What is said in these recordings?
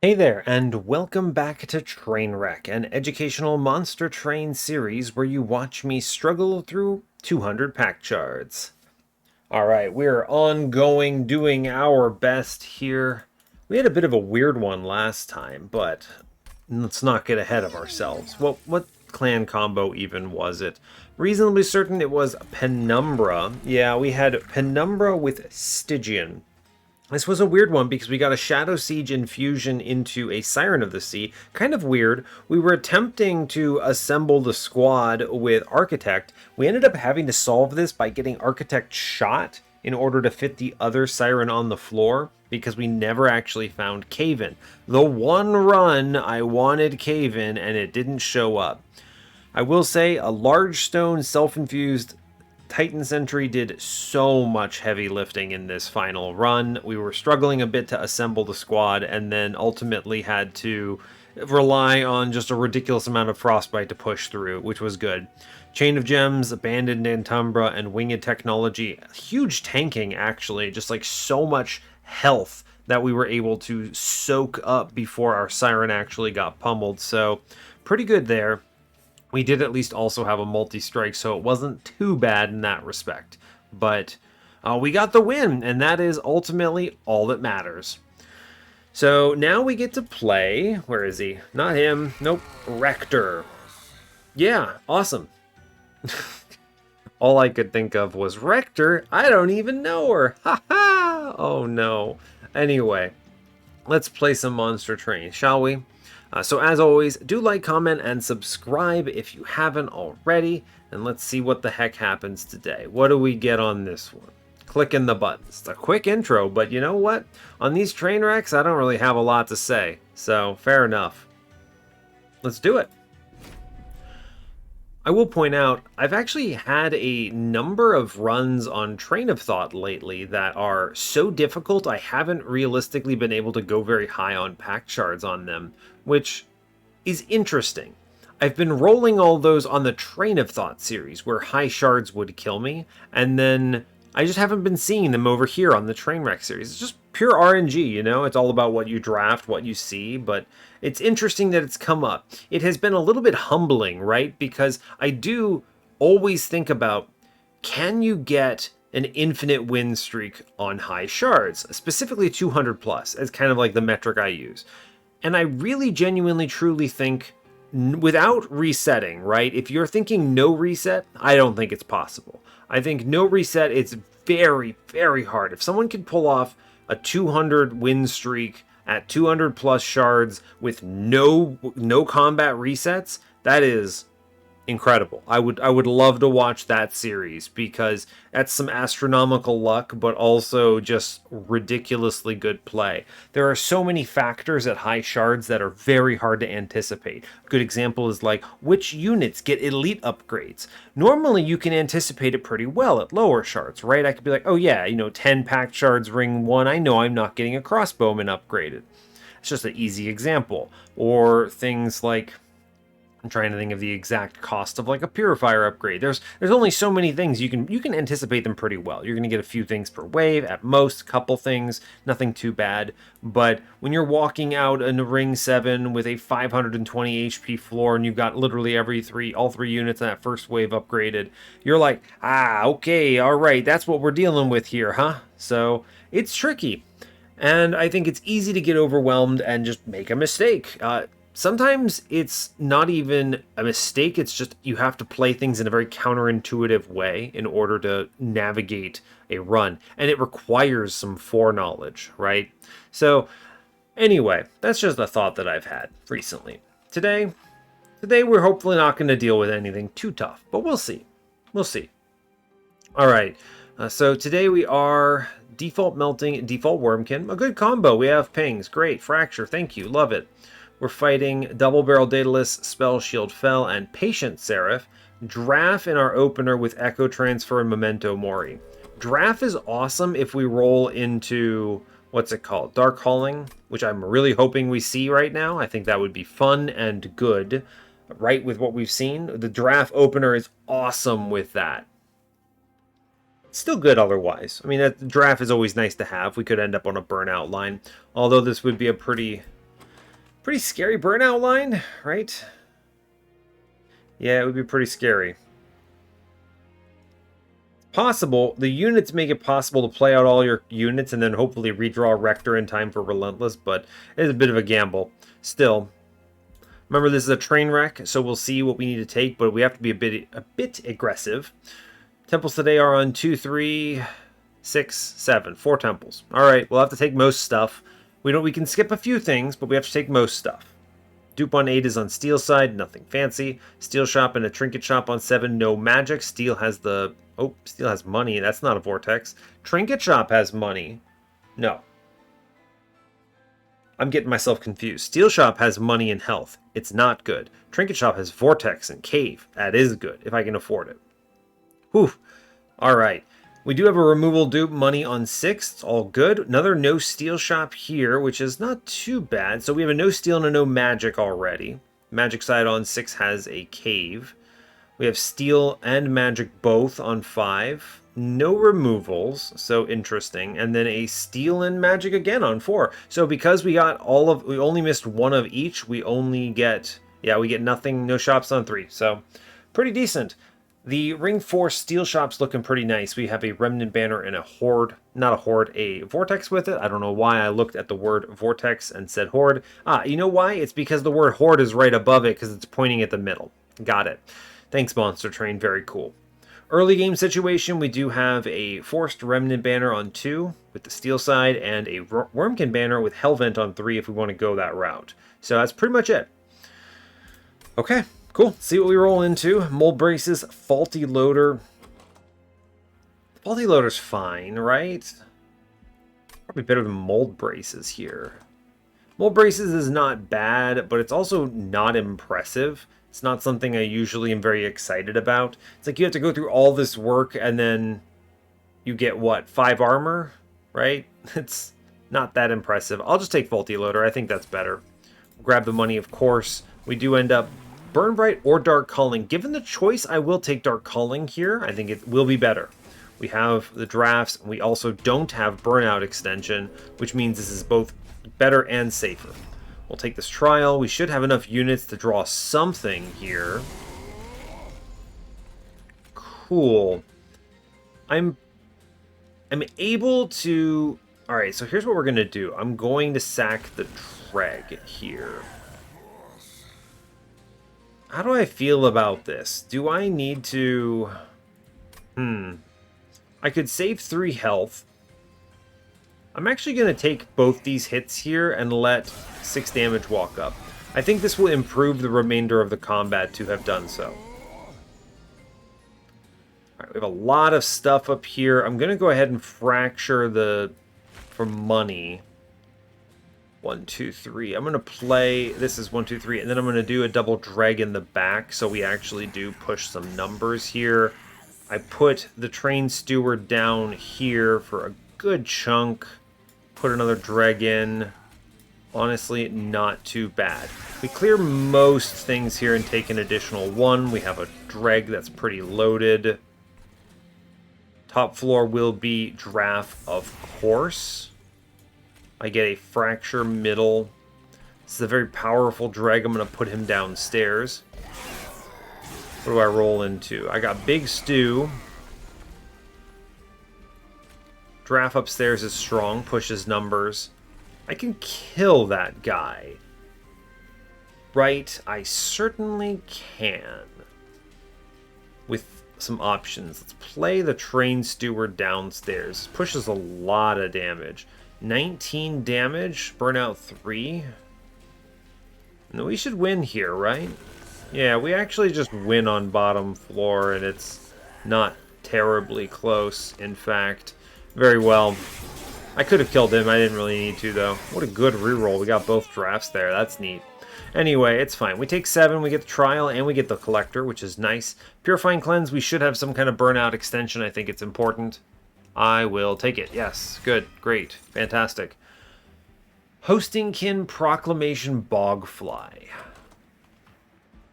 Hey there, and welcome back to Trainwreck, an educational monster train series where you watch me struggle through 200 Pact Shards. Alright, we're ongoing, doing our best here. We had a bit of a weird one last time, but let's not get ahead of ourselves. What clan combo even was it? Reasonably certain it was Penumbra. Yeah, we had Penumbra with Stygian. This was a weird one because we got a Shadow Siege infusion into a Siren of the Sea. Kind of weird. We were attempting to assemble the squad with Architect. We ended up having to solve this by getting Architect shot in order to fit the other Siren on the floor because we never actually found Caven. The one run I wanted Caven and it didn't show up. I will say a large stone self-infused Titan Sentry did so much heavy lifting in this final run. We were struggling a bit to assemble the squad and then ultimately had to rely on just a ridiculous amount of Frostbite to push through, which was good. Chain of Gems, Abandoned Antumbra, and Winged Technology. Huge tanking, actually. Just like so much health that we were able to soak up before our Siren actually got pummeled. So pretty good there. We did at least also have a multi-strike, so it wasn't too bad in that respect. But we got the win, and that is ultimately all that matters. So now we get to play... Where is he? Not him. Nope. Rector. Yeah, awesome. All I could think of was Rector. I don't even know her. Ha ha! Oh no. Anyway, let's play some Monster Train, shall we? So as always, do like, comment, and subscribe if you haven't already. And let's see what the heck happens today. What do we get on this one? Clicking the buttons. It's a quick intro, but you know what? On these train wrecks, I don't really have a lot to say. So, fair enough. Let's do it. I will point out, I've actually had a number of runs on Train of Thought lately that are so difficult I haven't realistically been able to go very high on Pact Shards on them, which is interesting. I've been rolling all those on the Train of Thought series, where high shards would kill me, and then I just haven't been seeing them over here on the Trainwreck series. It's just pure RNG, you know? It's all about what you draft, what you see, but it's interesting that it's come up. It has been a little bit humbling, right? Because I do always think about, can you get an infinite win streak on high shards, specifically 200 plus, as kind of like the metric I use. And I really genuinely truly think without resetting, right? If you're thinking no reset, I don't think it's possible. I think no reset, it's very, very hard. If someone can pull off a 200 win streak at 200 plus shards with no combat resets, that is incredible. I would love to watch that series because that's some astronomical luck, but also just ridiculously good play. There are so many factors at high shards that are very hard to anticipate. A good example is like which units get elite upgrades. Normally you can anticipate it pretty well at lower shards, right? I could be like, oh yeah, 10 Pact Shards ring 1, I know I'm not getting a crossbowman upgraded. It's just an easy example. Or things like, I'm trying to think of the exact cost of like a purifier upgrade. There's only so many things you can anticipate them pretty well. You're going to get a few things per wave at most, a couple things, nothing too bad. But when you're walking out in a ring 7 with a 520 HP floor and you've got literally all three units in that first wave upgraded, you're like, okay, all right, that's what we're dealing with here, huh? So it's tricky. And I think it's easy to get overwhelmed and just make a mistake. Sometimes it's not even a mistake, it's just you have to play things in a very counterintuitive way in order to navigate a run. And it requires some foreknowledge, right? So, anyway, that's just a thought that I've had recently. Today we're hopefully not going to deal with anything too tough, but we'll see. We'll see. Alright, so today we are default melting, default Wurmkin. A good combo. We have pings. Great. Fracture. Thank you. Love it. We're fighting Double Barrel Daedalus, Spell Shield Fell, and Patient Seraph. Draft in our opener with Echo Transfer and Memento Mori. Draft is awesome if we roll into, what's it called? Dark Calling, which I'm really hoping we see right now. I think that would be fun and good, right with what we've seen. The draft opener is awesome with that. Still good otherwise. I mean, that draft is always nice to have. We could end up on a burnout line, although this would be a pretty Pretty scary burnout line, right? Yeah, it would be pretty scary. Possible. The units make it possible to play out all your units and then hopefully redraw Rector in time for Relentless, but it is a bit of a gamble. Still, remember this is a train wreck, so we'll see what we need to take, but we have to be a bit aggressive. Temples today are on 2, 3, 6, 7. 4 temples. Alright, we'll have to take most stuff. We can skip a few things, but we have to take most stuff. Dupe on 8 is on Steel side, nothing fancy. Steel shop and a trinket shop on 7, no magic. Steel has the... Oh, Steel has money. That's not a vortex. Trinket shop has money. No. I'm getting myself confused. Steel shop has money and health. It's not good. Trinket shop has vortex and cave. That is good, if I can afford it. Whew. Alright. We do have a removal dupe money on 6. It's all good. Another no steel shop here, which is not too bad. So we have a no steel and a no magic already. Magic side on 6 has a cave. We have steel and magic both on 5. No removals, so interesting. And then a steel and magic again on 4. So because we got we only missed one of each, we only get, we get nothing, no shops on 3. So pretty decent. The Ring 4 steel shop's looking pretty nice. We have a remnant banner and a horde, not a horde, a vortex with it. I don't know why I looked at the word vortex and said horde. You know why? It's because the word horde is right above it because it's pointing at the middle. Got it. Thanks, Monster Train. Very cool. Early game situation, we do have a forced remnant banner on 2 with the steel side and a Wurmkin banner with Hellvent on 3 if we want to go that route. So that's pretty much it. Okay. Cool. See what we roll into. Mold braces, faulty loader. Faulty loader's fine, right? Probably better than mold braces here. Mold braces is not bad, but it's also not impressive. It's not something I usually am very excited about. It's like you have to go through all this work and then you get, what, 5 armor, right? It's not that impressive. I'll just take faulty loader. I think that's better. Grab the money, of course. We do end up Burn Bright or Dark Culling. Given the choice, I will take Dark Culling here. I think it will be better. We have the drafts, and we also don't have Burnout extension, which means this is both better and safer. We'll take this trial. We should have enough units to draw something here. Cool. I'm able to... Alright, so here's what we're going to do. I'm going to sack the Dreg here. How do I feel about this? Do I need to... I could save 3 health. I'm actually going to take both these hits here and let 6 damage walk up. I think this will improve the remainder of the combat to have done so. Alright, we have a lot of stuff up here. I'm going to go ahead and fracture for money. 1, 2, 3. I'm going to play, this is 1, 2, 3, and then I'm going to do a double drag in the back, so we actually do push some numbers here. I put the train steward down here for a good chunk. Put another drag in. Honestly, not too bad. We clear most things here and take an additional 1. We have a drag that's pretty loaded. Top floor will be draft, of course. I get a fracture middle. This is a very powerful drag. I'm going to put him downstairs. What do I roll into? I got Big Stew. Draft upstairs is strong, pushes numbers. I can kill that guy. Right? I certainly can. With some options. Let's play the train steward downstairs. Pushes a lot of damage. 19 damage, burnout 3. No, we should win here, right? Yeah, we actually just win on bottom floor, and it's not terribly close, in fact. Very well. I could have killed him, I didn't really need to, though. What a good reroll, we got both drafts there, that's neat. Anyway, it's fine. We take 7, we get the trial, and we get the collector, which is nice. Purifying Cleanse, we should have some kind of burnout extension, I think it's important. I will take it. Yes. Good. Great. Fantastic. Hostingkin Proclamation Bogfly.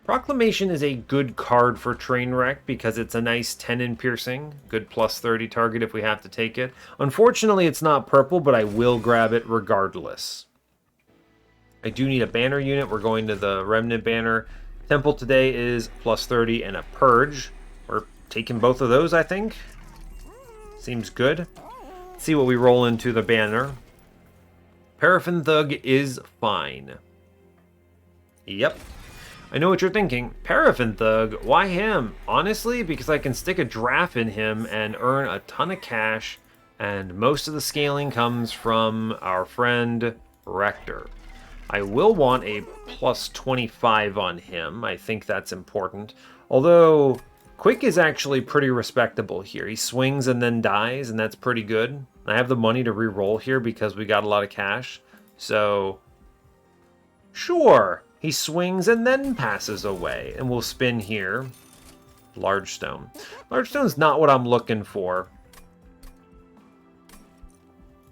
Proclamation is a good card for Trainwreck because it's a nice 10 in piercing. Good plus 30 target if we have to take it. Unfortunately, it's not purple, but I will grab it regardless. I do need a banner unit. We're going to the Remnant banner. Temple today is plus 30 and a Purge. We're taking both of those, I think. Seems good. Let's see what we roll into the banner. Paraffin Thug is fine. Yep. I know what you're thinking. Paraffin Thug, why him? Honestly, because I can stick a draft in him and earn a ton of cash, and most of the scaling comes from our friend Rector. I will want a plus 25 on him. I think that's important. Although, Quick is actually pretty respectable here. He swings and then dies, and that's pretty good. I have the money to re-roll here because we got a lot of cash. So, sure. He swings and then passes away. And we'll spin here. Large Stone. Large Stone's not what I'm looking for.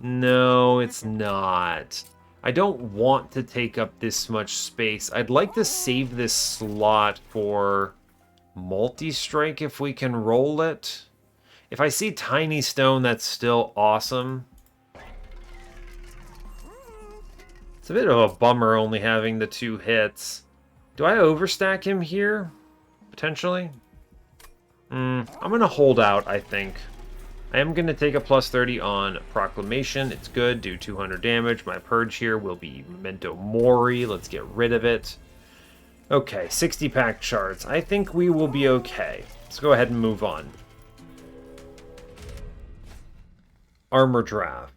No, it's not. I don't want to take up this much space. I'd like to save this slot for multi-strike if we can roll it. If I see Tiny Stone, that's still awesome. It's a bit of a bummer only having the 2 hits. Do I overstack him here? Potentially? I'm going to hold out, I think. I am going to take a plus 30 on Proclamation. It's good. Do 200 damage. My Purge here will be Memento Mori. Let's get rid of it. Okay, 60 Pact Shards. I think we will be okay. Let's go ahead and move on. Armor draft.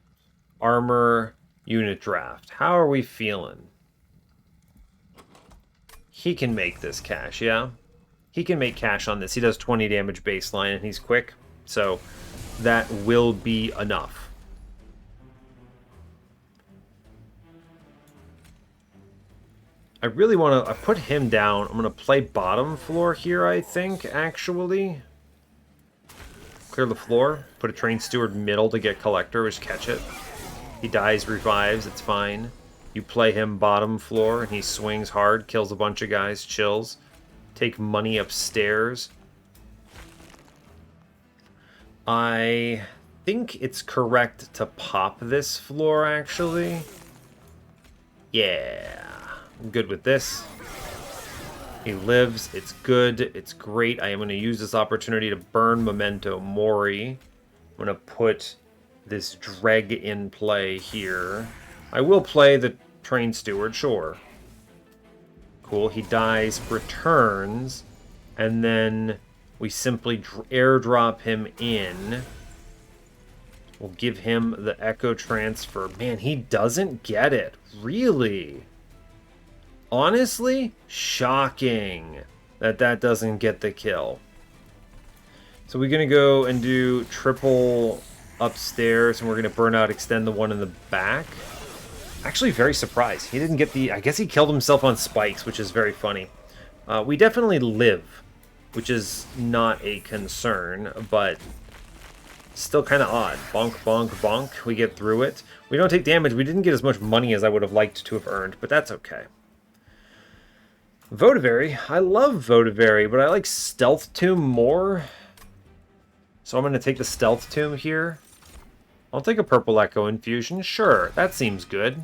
Armor unit draft. How are we feeling? He can make this cash, yeah? He can make cash on this. He does 20 damage baseline and he's quick. So that will be enough. I really want to... I put him down. I'm going to play bottom floor here, I think, actually. Clear the floor. Put a Train Steward middle to get Collector, which catch it. He dies, revives, it's fine. You play him bottom floor, and he swings hard, kills a bunch of guys, chills. Take money upstairs. I think it's correct to pop this floor, actually. Yeah. I'm good with this. He lives. It's good. It's great. I am going to use this opportunity to burn Memento Mori. I'm going to put this Dreg in play here. I will play the Train Steward, sure. Cool. He dies, returns, and then we simply airdrop him in. We'll give him the Echo Transfer. Man, he doesn't get it. Really? Honestly, shocking that that doesn't get the kill. So we're going to go and do triple upstairs, and we're going to burn out, extend the one in the back. Actually, very surprised. He didn't get the... I guess he killed himself on spikes, which is very funny. We definitely live, which is not a concern, but still kind of odd. Bonk, bonk, bonk. We get through it. We don't take damage. We didn't get as much money as I would have liked to have earned, but that's okay. Votivary. I love Votivary, but I like Stealth Tomb more. So I'm going to take the Stealth Tomb here. I'll take a Purple Echo Infusion. Sure, that seems good.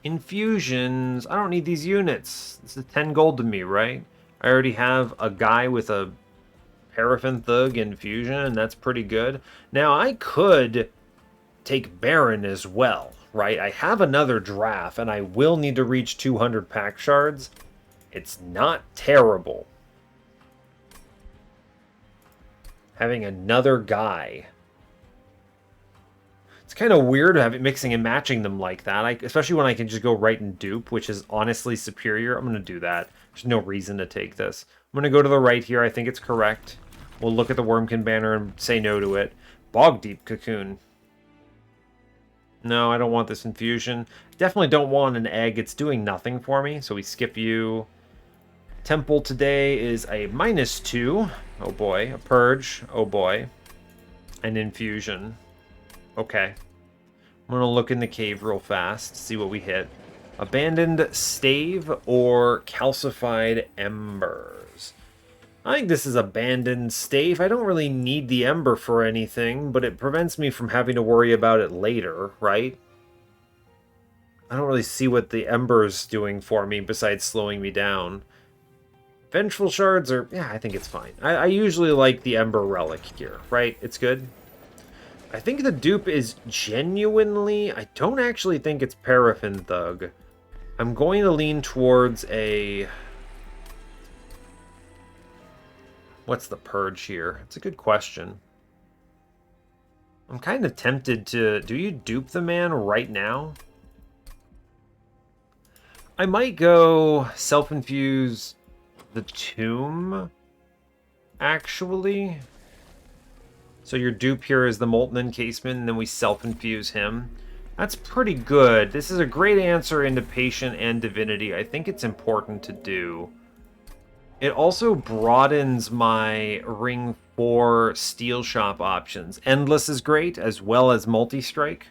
Infusions. I don't need these units. This is 10 gold to me, right? I already have a guy with a Paraffin Thug Infusion, and that's pretty good. Now, I could take Baron as well. Right, I have another draft, and I will need to reach 200 Pact Shards. It's not terrible. Having another guy. It's kind of weird having mixing and matching them like that, especially when I can just go right and dupe, which is honestly superior. I'm going to do that. There's no reason to take this. I'm going to go to the right here. I think it's correct. We'll look at the Wurmkin banner and say no to it. Bog Deep Cocoon. No, I don't want this infusion. Definitely don't want an egg. It's doing nothing for me, so we skip you. Temple today is a -2. Oh boy. A Purge. Oh boy. An infusion. Okay. I'm going to look in the cave real fast, see what we hit. Abandoned Stave or Calcified Embers. I think this is Abandoned Stave. I don't really need the Ember for anything, but it prevents me from having to worry about it later, right? I don't really see what the Ember's doing for me besides slowing me down. Vengeful Shards are... yeah, I think it's fine. I usually like the Ember Relic here, right? It's good. I think the dupe is genuinely... I don't actually think it's Paraffin Thug. I'm going to lean towards a... what's the purge here? It's a good question. I'm kind of tempted to... do you dupe the man right now? I might go self-infuse the tomb, actually. So your dupe here is the Molten Encasement, and then we self-infuse him. That's pretty good. This is a great answer into Patient and Divinity. I think it's important to do. It also broadens my Ring 4 Steel Shop options. Endless is great, as well as Multi-Strike.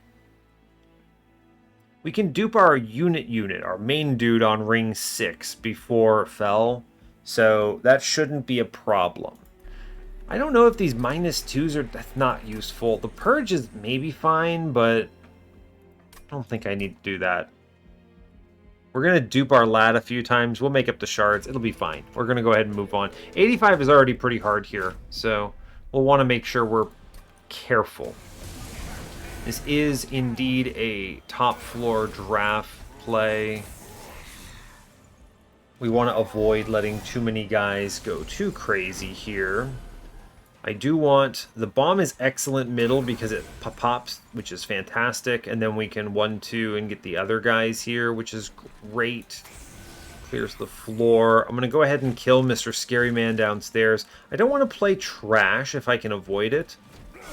We can dupe our unit, our main dude on Ring 6 before Fell, so that shouldn't be a problem. I don't know if these -2s are... that's not useful. The Purge is maybe fine, but I don't think I need to do that. We're going to dupe our lad a few times. We'll make up the shards. It'll be fine. We're going to go ahead and move on. 85 is already pretty hard here, so we'll want to make sure we're careful. This is indeed a top floor draft play. We want to avoid letting too many guys go too crazy here. I do want... the bomb is excellent middle because it pops, which is fantastic. And then we can 1-2 and get the other guys here, which is great. Clears the floor. I'm going to go ahead and kill Mr. Scary Man downstairs. I don't want to play trash if I can avoid it.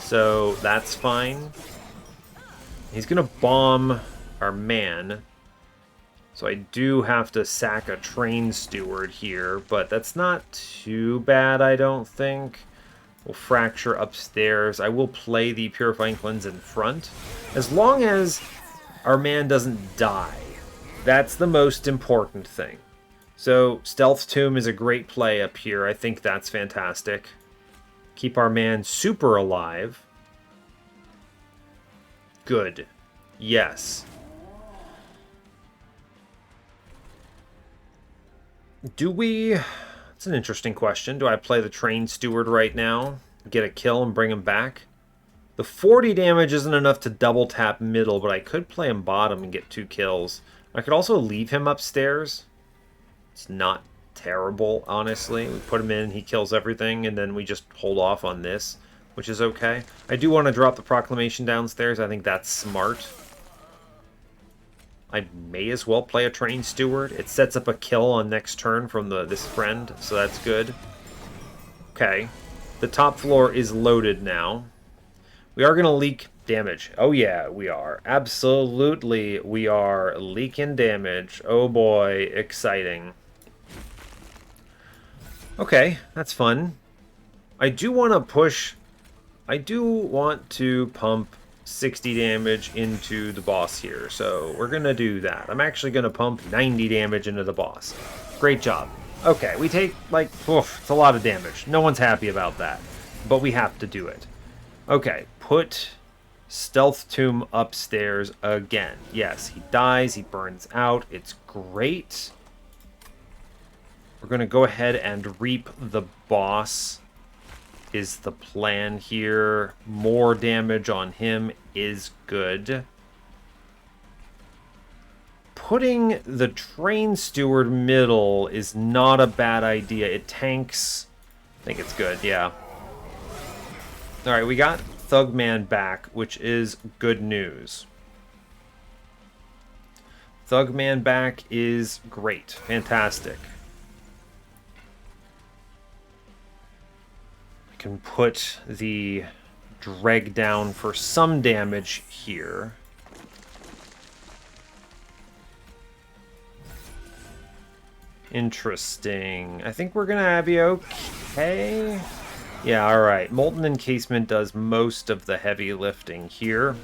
So that's fine. He's going to bomb our man. So I do have to sack a train steward here, but that's not too bad, I don't think. We'll fracture upstairs. I will play the Purifying Cleanse in front. As long as our man doesn't die. That's the most important thing. So Stealth Tomb is a great play up here. I think that's fantastic. Keep our man super alive. Good. Yes. Do we... that's an interesting question. Do I play the Train Steward right now? Get a kill and bring him back? The 40 damage isn't enough to double tap middle, but I could play him bottom and get 2 kills. I could also leave him upstairs. It's not terrible, honestly. We put him in, he kills everything, and then we just hold off on this, which is okay. I do want to drop the Proclamation downstairs. I think that's smart. I may as well play a Train Steward. It sets up a kill on next turn from this friend, so that's good. Okay. The top floor is loaded now. We are going to leak damage. Oh yeah, we are. Absolutely, we are leaking damage. Oh boy, exciting. Okay, that's fun. I do want to push... I do want to pump 60 damage into the boss here, so we're gonna do that. I'm actually gonna pump 90 damage into the boss. Great job. Okay, we take, like, oof, it's a lot of damage. No one's happy about that, but we have to do it. Okay, put Stealth Tomb upstairs again. Yes, he dies, he burns out, it's great. We're gonna go ahead and reap the boss. Is the plan here. More damage on him is good. Putting the Train Steward middle is not a bad idea. It tanks. I think it's good, yeah. Alright, we got Thugman back, which is good news. Thugman back is great. Fantastic. Can put the drag down for some damage here. Interesting. I think we're gonna be okay. Yeah, alright. Molten Encasement does most of the heavy lifting here.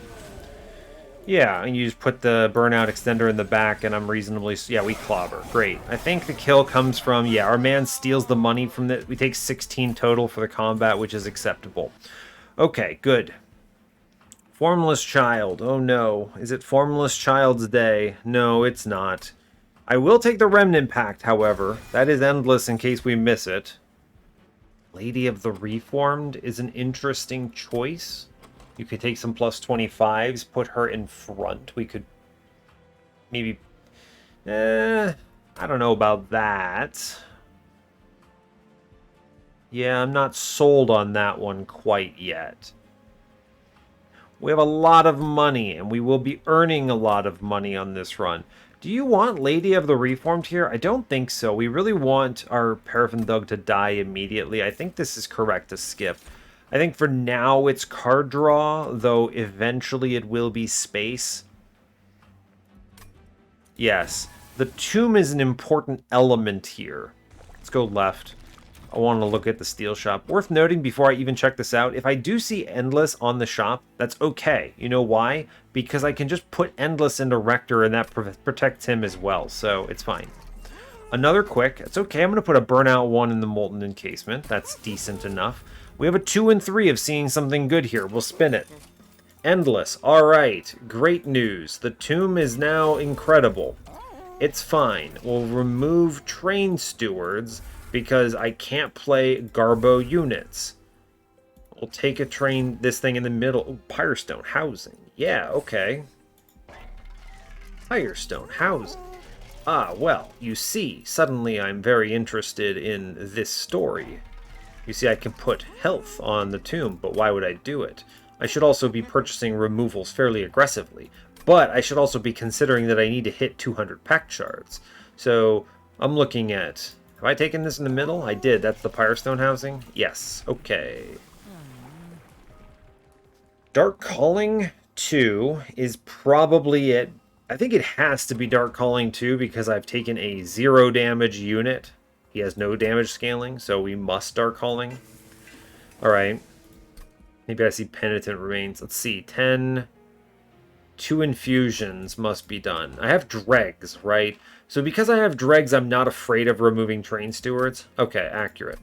Yeah, and you just put the Burnout Extender in the back, and I'm reasonably... yeah, we clobber. Great. I think the kill comes from... yeah, our man steals the money from the... we take 16 total for the combat, which is acceptable. Okay, good. Formless Child. Oh no. Is it Formless Child's day? No, it's not. I will take the Remnant Pact, however. That is endless in case we miss it. Lady of the Reformed is an interesting choice. You could take some plus 25s, put her in front. We could maybe... I don't know about that. Yeah, I'm not sold on that one quite yet. We have a lot of money, and we will be earning a lot of money on this run. Do you want Lady of the Reformed here? I don't think so. We really want our Paraffin Thug to die immediately. I think this is correct to skip. I think for now it's card draw, though eventually it will be space. Yes, the tomb is an important element here. Let's go left. I want to look at the steel shop. Worth noting before I even check this out, if I do see Endless on the shop, that's okay. You know why? Because I can just put Endless into Rector and that protects him as well, so it's fine. Another quick, it's okay, I'm going to put a Burnout 1 in the Molten Encasement. That's decent enough. We have a 2 and 3 of seeing something good here. We'll spin it. Endless, alright, great news. The tomb is now incredible. It's fine. We'll remove Train Stewards, because I can't play Garbo units. We'll take this thing in the middle. Oh, Pyrestone housing. Yeah, okay. Pyrestone housing. Ah, well, you see, suddenly I'm very interested in this story. You see, I can put health on the tomb, but why would I do it? I should also be purchasing removals fairly aggressively, but I should also be considering that I need to hit 200 Pact Shards. So, I'm looking at... Have I taken this in the middle? I did. That's the Pyrestone housing? Yes. Okay. Dark Calling 2 is probably it. I think it has to be Dark Calling 2 because I've taken a 0 damage unit. He has no damage scaling, so we must Dark Calling. Alright. Maybe I see Penitent Remains. Let's see. 10... 2 infusions must be done. I have dregs, right? So because I have dregs, I'm not afraid of removing Train Stewards. Okay, accurate.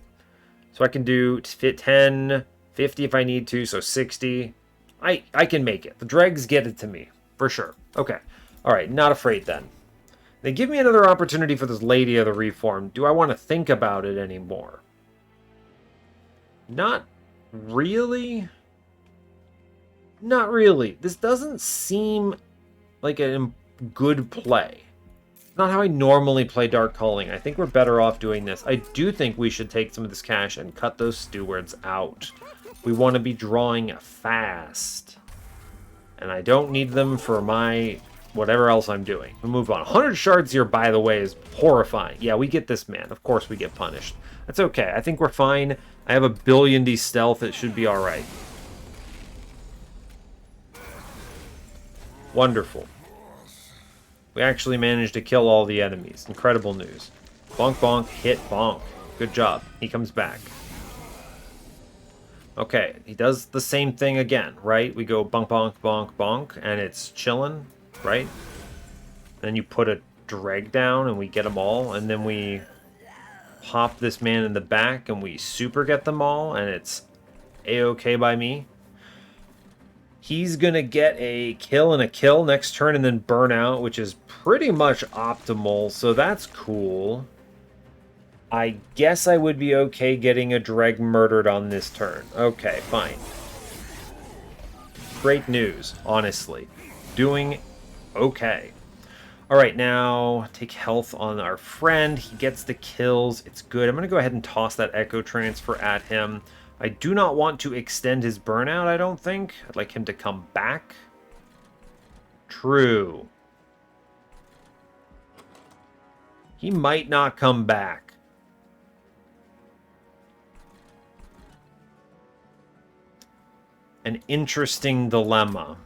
So I can do 10, 50 if I need to, so 60. I can make it. The dregs get it to me, for sure. Okay. Alright, not afraid then. They give me another opportunity for this Lady of the Reform. Do I want to think about it anymore? Not really. Not really. This doesn't seem like a good play. Not how I normally play Dark Calling. I think we're better off doing this. I do think we should take some of this cash and cut those stewards out. We want to be drawing fast. And I don't need them for my whatever else I'm doing. We'll move on. 100 shards here, by the way, is horrifying. Yeah, we get this man. Of course we get punished. That's okay. I think we're fine. I have a billion D stealth. It should be alright. Wonderful. We actually managed to kill all the enemies. Incredible news. Bonk, bonk, hit, bonk. Good job. He comes back. Okay, he does the same thing again, right? We go bonk, bonk, bonk, bonk, and it's chilling, right? Then you put a drag down, and we get them all, and then we pop this man in the back, and we super get them all, and it's A-okay by me. He's going to get a kill and a kill next turn and then burn out, which is pretty much optimal, so that's cool. I guess I would be okay getting a Dreg murdered on this turn. Okay, fine. Great news, honestly. Doing okay. Alright, now take health on our friend. He gets the kills. It's good. I'm going to go ahead and toss that Echo Transfer at him. I do not want to extend his burnout, I don't think. I'd like him to come back. True. He might not come back. An interesting dilemma.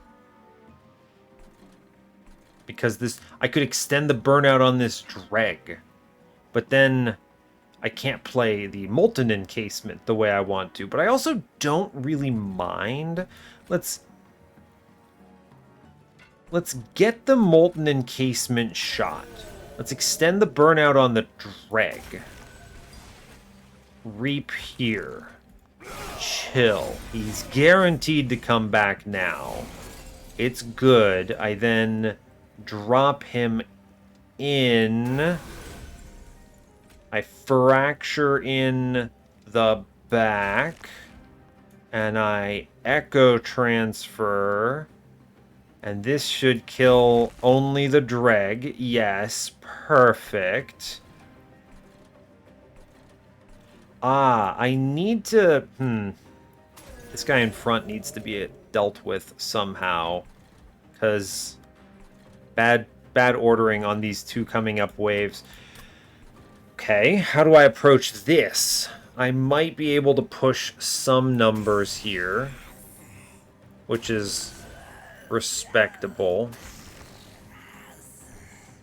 Because this, I could extend the burnout on this Dreg. But then I can't play the Molten Encasement the way I want to, but I also don't really mind. Let's get the Molten Encasement shot. Let's extend the burnout on the Dreg. Reap here. Chill. He's guaranteed to come back now. It's good. I then drop him in. I fracture in the back. And I echo transfer. And this should kill only the Dreg. Yes, perfect. I need to... This guy in front needs to be dealt with somehow. Because bad ordering on these two coming up waves. Okay, how do I approach this? I might be able to push some numbers here, which is respectable.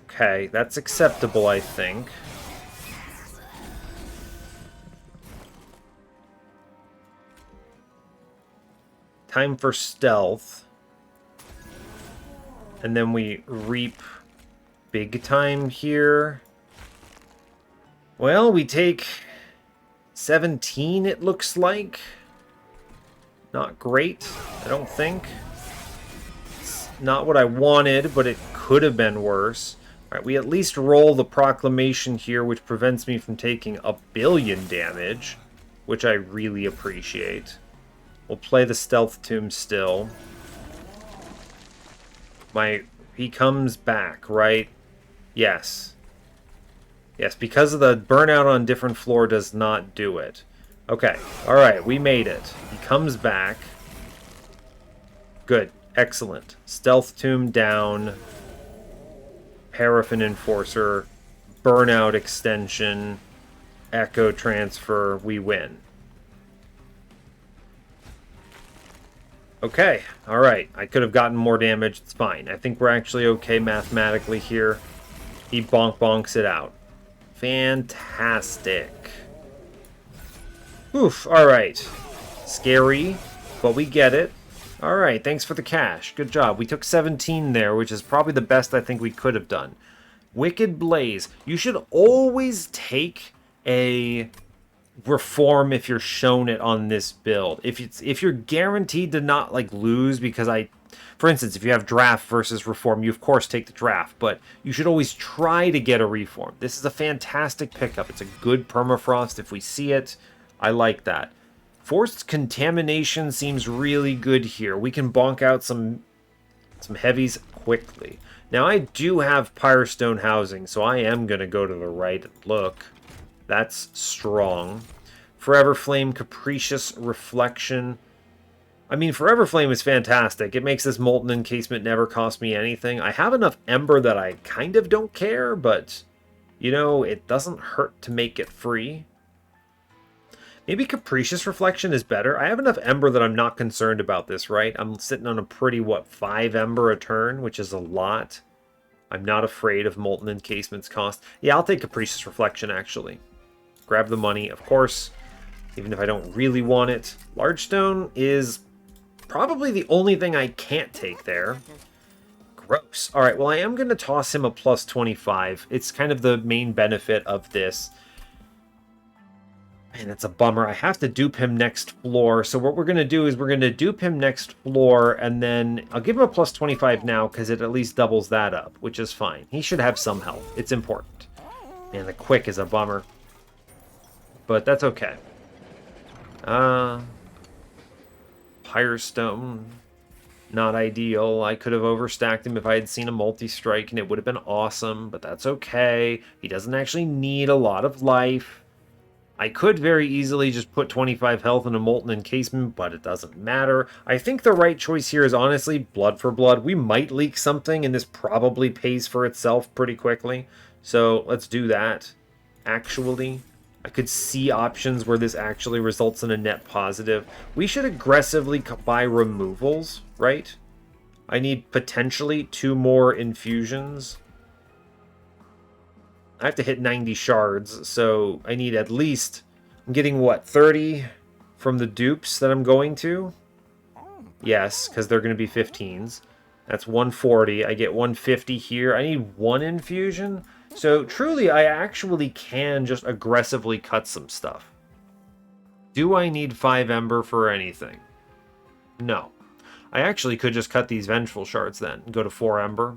Okay, that's acceptable, I think. Time for stealth. And then we reap big time here. Well, we take 17, it looks like. Not great, I don't think. It's not what I wanted, but it could have been worse. Alright, we at least roll the proclamation here, which prevents me from taking 1 billion damage, which I really appreciate. We'll play the stealth tomb still. He comes back, right? Yes. Yes, because of the burnout on different floor does not do it. Okay, alright, we made it. He comes back. Good, excellent. Stealth tomb down. Paraffin enforcer. Burnout extension. Echo transfer. We win. Okay, alright. I could have gotten more damage. It's fine. I think we're actually okay mathematically here. He bonks it out. Fantastic. Oof, alright. Scary, but we get it. Alright, thanks for the cash. Good job. We took 17 there, which is probably the best I think we could have done. Wicked Blaze. You should always take a reform if you're shown it on this build. If you're guaranteed to not like lose, because for instance, if you have draft versus reform, you of course take the draft, but you should always try to get a reform. This is a fantastic pickup. It's a good permafrost if we see it. I like that. Forced contamination seems really good here. We can bonk out some heavies quickly. Now I do have Pyrestone housing, so I am going to go to the right and look. That's strong. Forever Flame, Capricious Reflection. I mean, Forever Flame is fantastic. It makes this Molten Encasement never cost me anything. I have enough Ember that I kind of don't care, but, you know, it doesn't hurt to make it free. Maybe Capricious Reflection is better. I have enough Ember that I'm not concerned about this, right? I'm sitting on a pretty, 5 Ember a turn, which is a lot. I'm not afraid of Molten Encasement's cost. Yeah, I'll take Capricious Reflection, actually. Grab the money, of course, even if I don't really want it. Large Stone is probably the only thing I can't take there. Gross. Alright, well, I am going to toss him a plus 25. It's kind of the main benefit of this. Man, that's a bummer. I have to dupe him next floor. So what we're going to do is we're going to dupe him next floor, and then I'll give him a plus 25 now because it at least doubles that up, which is fine. He should have some health. It's important. Man, the quick is a bummer. But that's okay. Pyrestone. Not ideal. I could have overstacked him if I had seen a multi-strike, and it would have been awesome, but that's okay. He doesn't actually need a lot of life. I could very easily just put 25 health in a Molten Encasement, but it doesn't matter. I think the right choice here is honestly blood for blood. We might leak something, and this probably pays for itself pretty quickly. So let's do that, actually. I could see options where this actually results in a net positive. We should aggressively buy removals, right? I need potentially 2 more infusions. I have to hit 90 shards, so I need at least... I'm getting, what, 30 from the dupes that I'm going to? Yes, because they're going to be 15s. That's 140. I get 150 here. I need 1 infusion. So, truly, I actually can just aggressively cut some stuff. Do I need 5 Ember for anything? No. I actually could just cut these Vengeful Shards then. Go to 4 Ember.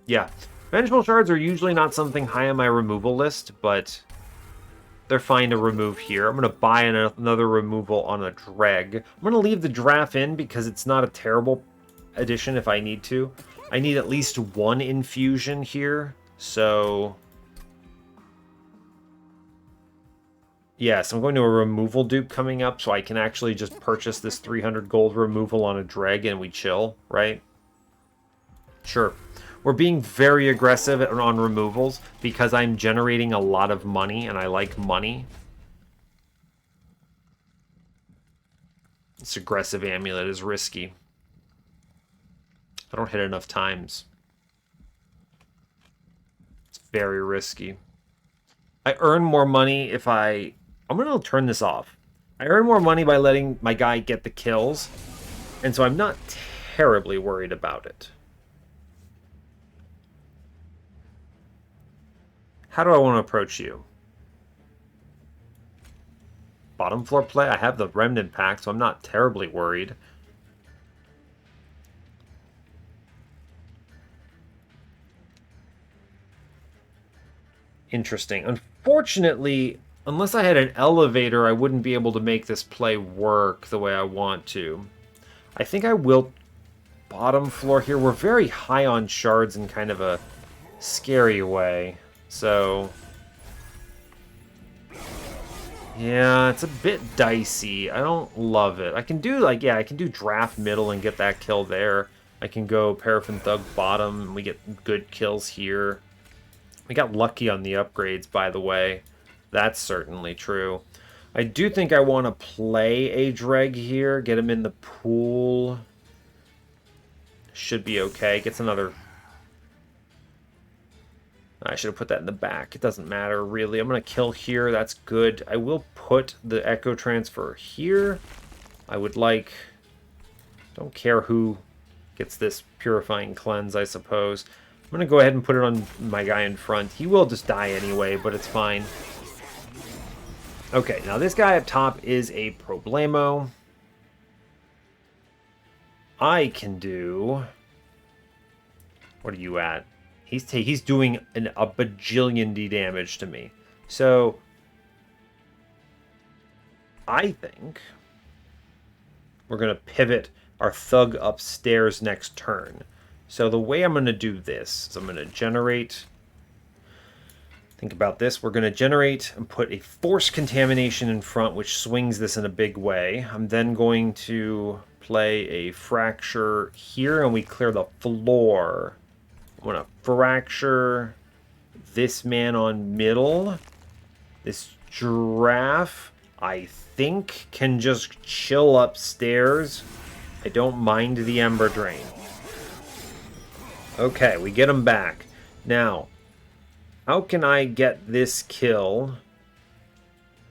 Yeah. Vengeful Shards are usually not something high on my removal list, but they're fine to remove here. I'm going to buy another removal on a Dreg. I'm going to leave the Draft in because it's not a terrible addition if I need to. I need at least 1 infusion here, so... Yes, I'm going to a removal dupe coming up, so I can actually just purchase this 300 gold removal on a Dreg and we chill, right? Sure. We're being very aggressive on removals because I'm generating a lot of money and I like money. This aggressive amulet is risky. I don't hit enough times. It's very risky. I earn more money if I'm going to turn this off. I earn more money by letting my guy get the kills, and so I'm not terribly worried about it. How do I want to approach you? Bottom floor play? I have the Remnant Pact, so I'm not terribly worried. Interesting. Unfortunately, unless I had an elevator, I wouldn't be able to make this play work the way I want to. I think I will bottom floor here. We're very high on shards in kind of a scary way. So, yeah, it's a bit dicey. I don't love it. I can do, like, yeah, I can do draft middle and get that kill there. I can go Paraffin Thug bottom, and we get good kills here. We got lucky on the upgrades, by the way. That's certainly true. I do think I want to play a Dreg here. Get him in the pool. Should be okay. Gets another... I should have put that in the back. It doesn't matter, really. I'm going to kill here. That's good. I will put the Echo Transfer here. I would like... Don't care who gets this Purifying Cleanse, I suppose. I'm going to go ahead and put it on my guy in front. He will just die anyway, but it's fine. Okay, now this guy up top is a Problemo. I can do... What are you at? He's doing a bajillion D damage to me. So, I think we're going to pivot our Thug upstairs next turn. So the way I'm going to do this is I'm going to generate... Think about this. We're going to generate and put a Force Contamination in front, which swings this in a big way. I'm then going to play a Fracture here, and we clear the floor. I'm going to Fracture this man on middle. This Giraffe, I think, can just chill upstairs. I don't mind the Ember Drain. Okay, we get him back. Now, how can I get this kill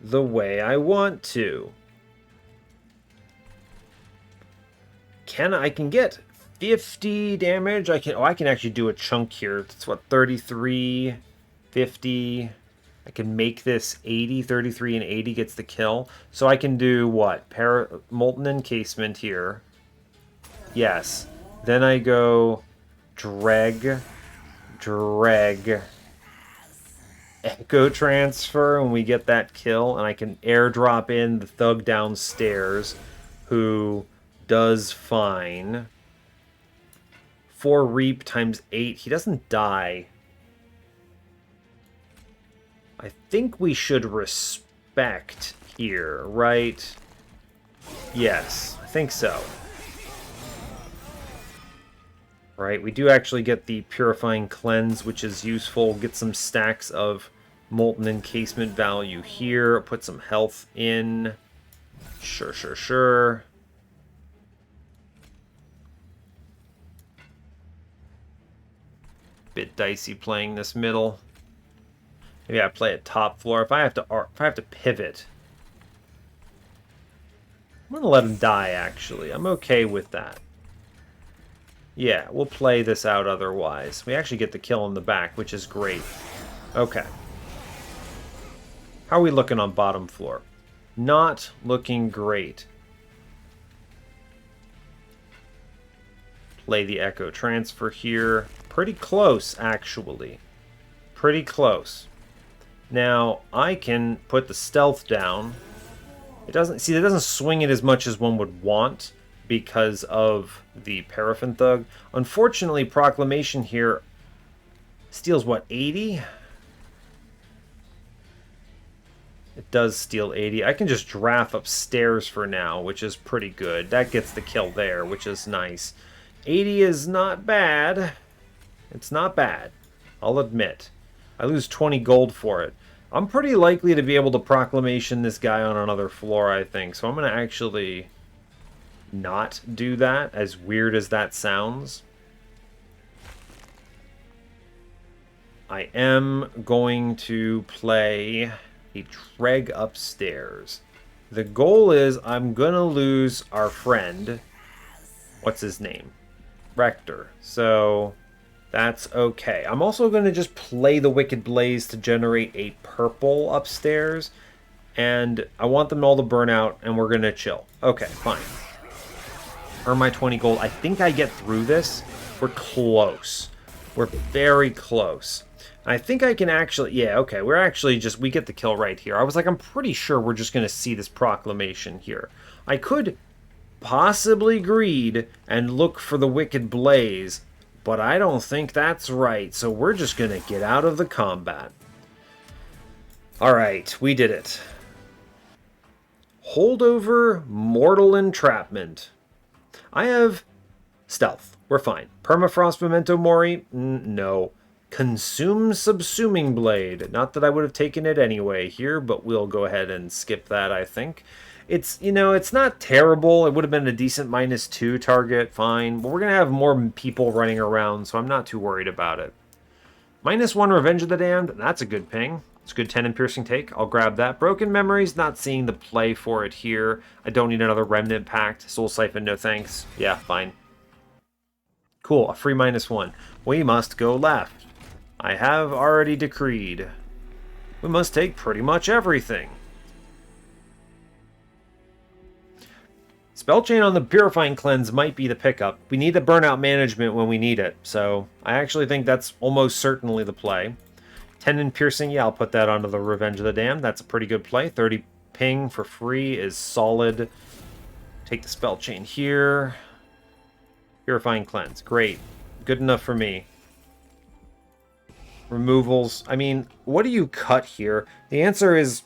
the way I want to? I can get 50 damage. I can actually do a chunk here. It's what, 33, 50. I can make this 80, 33 and 80 gets the kill. So I can do what? Molten Encasement here. Yes. Then I go Dreg, Echo Transfer, and we get that kill, and I can airdrop in the Thug downstairs, who does fine. 4 Reap times 8. He doesn't die. I think we should respect here, right? Yes, I think so. Right, we do actually get the Purifying Cleanse, which is useful. Get some stacks of Molten Encasement value here. Put some health in. Sure. Bit dicey playing this middle. Maybe I play it top floor. If I have to pivot, I'm gonna let him die. Actually, I'm okay with that. Yeah, we'll play this out otherwise. We actually get the kill in the back, which is great. Okay. How are we looking on bottom floor? Not looking great. play the Echo Transfer here. Pretty close, actually. Pretty close. Now, I can put the Stealth down. It doesn't swing it as much as one would want because of the Paraffin Thug. Unfortunately, Proclamation here steals, what, 80? It does steal 80. I can just draft upstairs for now, which is pretty good. That gets the kill there, which is nice. 80 is not bad. It's not bad, I'll admit. I lose 20 gold for it. I'm pretty likely to be able to Proclamation this guy on another floor, I think. So I'm going to actually not do that, as weird as that sounds. I am going to play a Dreg upstairs. The goal is I'm going to lose our friend. What's his name? Rector. So that's okay. I'm also going to just play the Wicked Blaze to generate a purple upstairs. And I want them all to burn out, and we're going to chill. Okay, fine. Earn my 20 gold. I think I get through this. We're close. We're very close. I think I can actually... Yeah, okay. We're actually just... We get the kill right here. I was like, I'm pretty sure we're just going to see this Proclamation here. I could possibly greed and look for the Wicked Blaze, but I don't think that's right. So we're just going to get out of the combat. Alright, we did it. Holdover, Mortal Entrapment. I have Stealth. We're fine. Permafrost, Memento Mori? No. Consume Subsuming Blade. Not that I would have taken it anyway here, but we'll go ahead and skip that, I think. It's, you know, it's not terrible. It would have been a decent -2 target, fine. But we're going to have more people running around, so I'm not too worried about it. -1 Revenge of the Damned. That's a good ping. It's a good 10 in Piercing Take. I'll grab that. Broken Memories, not seeing the play for it here. I don't need another Remnant Pact. Soul Siphon, no thanks. Yeah, fine. Cool, a free -1. We must go left. I have already decreed. We must take pretty much everything. Spell Chain on the Purifying Cleanse might be the pickup. We need the Burnout Management when we need it, so I actually think that's almost certainly the play. 10 in Piercing, yeah, I'll put that onto the Revenge of the Damned. That's a pretty good play. 30 ping for free is solid. Take the Spell Chain here. Purifying Cleanse, great. Good enough for me. Removals. I mean, what do you cut here? The answer is...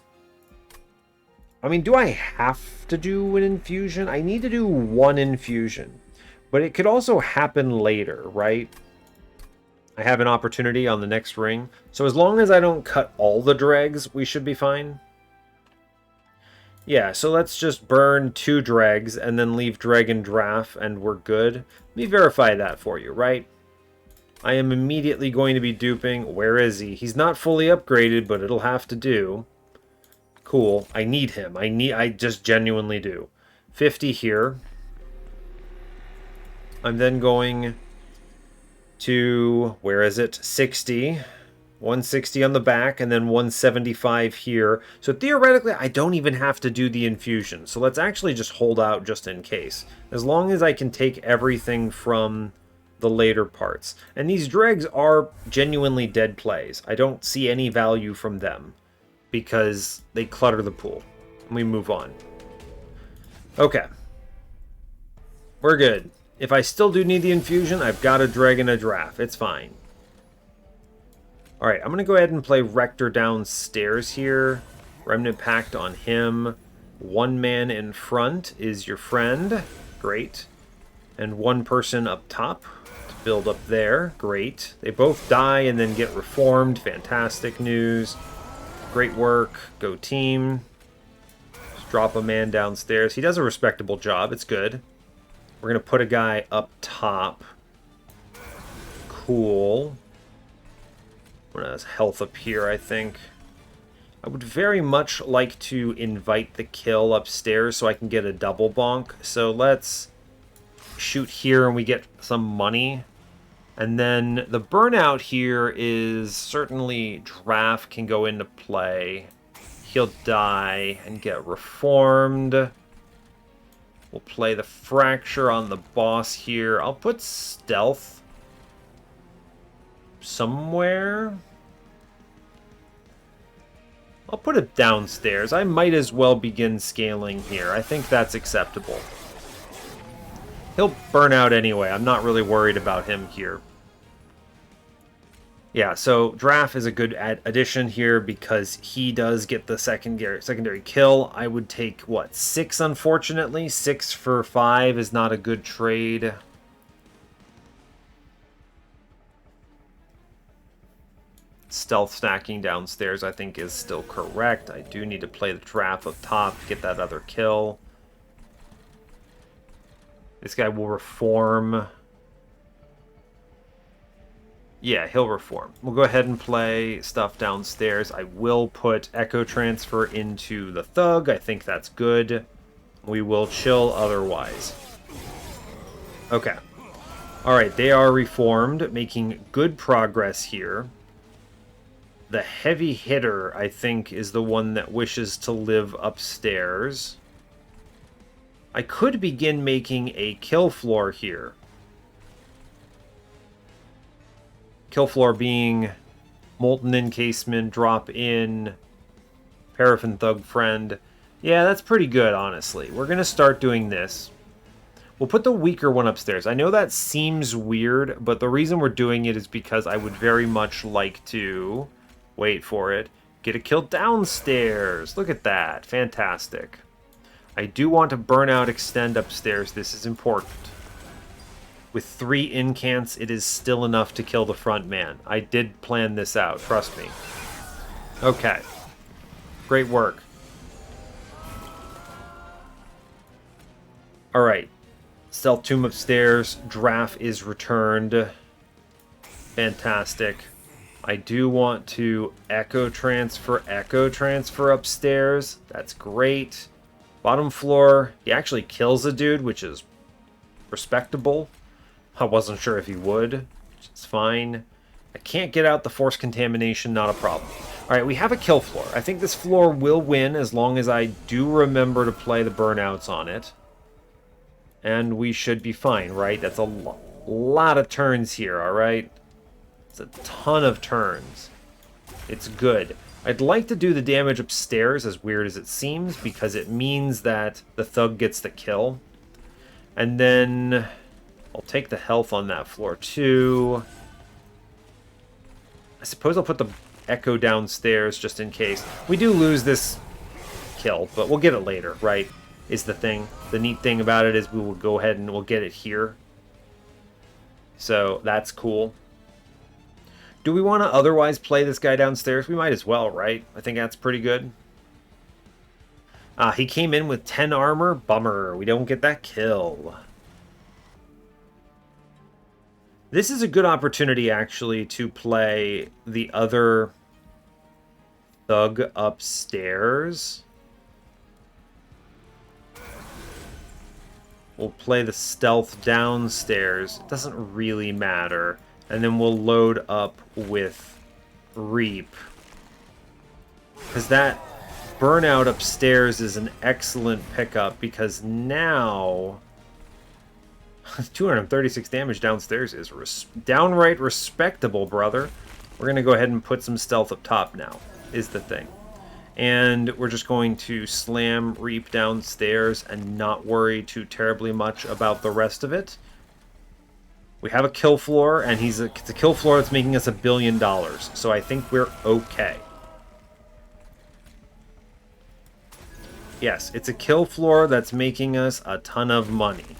I mean, do I have to do an infusion? I need to do one infusion. But it could also happen later, right? I have an opportunity on the next ring. So as long as I don't cut all the dregs, we should be fine. Yeah, so let's just burn 2 dregs and then leave dreg and draft and we're good. Let me verify that for you, right? I am immediately going to be duping. Where is he? He's not fully upgraded, but it'll have to do. Cool. I need him. I just genuinely do. 50 here. I'm then going to, where is it? 60. 160 on the back, and then 175 here. So theoretically, I don't even have to do the infusion. So let's actually just hold out just in case. As long as I can take everything from the later parts. And these dregs are genuinely dead plays. I don't see any value from them because they clutter the pool. We move on. Okay. We're good. If I still do need the infusion, I've got a dreg and a draft. It's fine. Alright, I'm going to go ahead and play Rector downstairs here. Remnant Pact on him. 1 man in front is your friend. Great. And 1 person up top to build up there. Great. They both die and then get reformed. Fantastic news. Great work. Go team. Just drop a man downstairs. He does a respectable job. It's good. We're going to put a guy up top. Cool. We're going to have health up here, I think. I would very much like to invite the kill upstairs so I can get a double bonk. So let's shoot here and we get some money. And then the burnout here is certainly draft can go into play. He'll die and get reformed. We'll play the Fracture on the boss here. I'll put Stealth somewhere. I'll put it downstairs. I might as well begin scaling here. I think that's acceptable. He'll burn out anyway. I'm not really worried about him here. Yeah, so Draff is a good addition here because he does get the secondary kill. I would take, what, 6, unfortunately? 6 for 5 is not a good trade. Stealth stacking downstairs, I think, is still correct. I do need to play the Draff up top to get that other kill. This guy will reform. Yeah, he'll reform. We'll go ahead and play stuff downstairs. I will put Echo Transfer into the Thug. I think that's good. We will chill otherwise. Okay. Alright, they are reformed, making good progress here. The heavy hitter, I think, is the one that wishes to live upstairs. I could begin making a kill floor here. Kill floor being Molten Encasement, drop in, Paraffin Thug Friend. Yeah, that's pretty good, honestly. We're going to start doing this. We'll put the weaker one upstairs. I know that seems weird, but the reason we're doing it is because I would very much like to... Wait for it. Get a kill downstairs. Look at that. Fantastic. I do want to burn out extend upstairs. This is important. With 3 incants, it is still enough to kill the front man. I did plan this out. Trust me. Okay. Great work. Alright. Stealth Tomb upstairs. Draff is returned. Fantastic. I do want to Echo Transfer upstairs. That's great. Bottom floor, he actually kills a dude, which is respectable. I wasn't sure if he would, which is fine. I can't get out the force contamination, not a problem. Alright, we have a kill floor. I think this floor will win as long as I do remember to play the burnouts on it. And we should be fine, right? That's a lot of turns here, alright? It's a ton of turns. It's good. I'd like to do the damage upstairs, as weird as it seems, because it means that the Thug gets the kill. And then I'll take the health on that floor too. I suppose I'll put the Echo downstairs just in case. We do lose this kill, but we'll get it later, right? Is the thing. The neat thing about it is we will go ahead and we'll get it here. So that's cool. Do we want to otherwise play this guy downstairs? We might as well, right? I think that's pretty good. He came in with 10 armor. Bummer. We don't get that kill. This is a good opportunity, actually, to play the other Thug upstairs. We'll play the Stealth downstairs. It doesn't really matter. And then we'll load up with Reap. Because that burnout upstairs is an excellent pickup, because now 236 damage downstairs is downright respectable, brother. We're going to go ahead and put some stealth up top now, is the thing. And we're just going to slam Reap downstairs and not worry too terribly much about the rest of it. We have a kill floor, and it's a kill floor that's making us $1 billion. So I think we're okay. Yes, it's a kill floor that's making us a ton of money.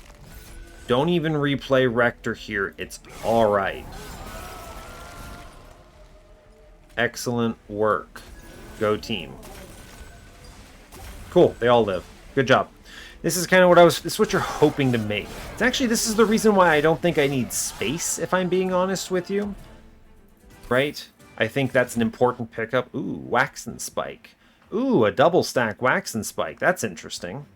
Don't even replay Rector here. It's alright. Excellent work. Go team. Cool, they all live. Good job. This is kind of what this is what you're hoping to make. It's actually, this is the reason why I don't think I need space, if I'm being honest with you. Right? I think that's an important pickup. Ooh, Wax and Spike. Ooh, a double stack Wax and Spike. That's interesting.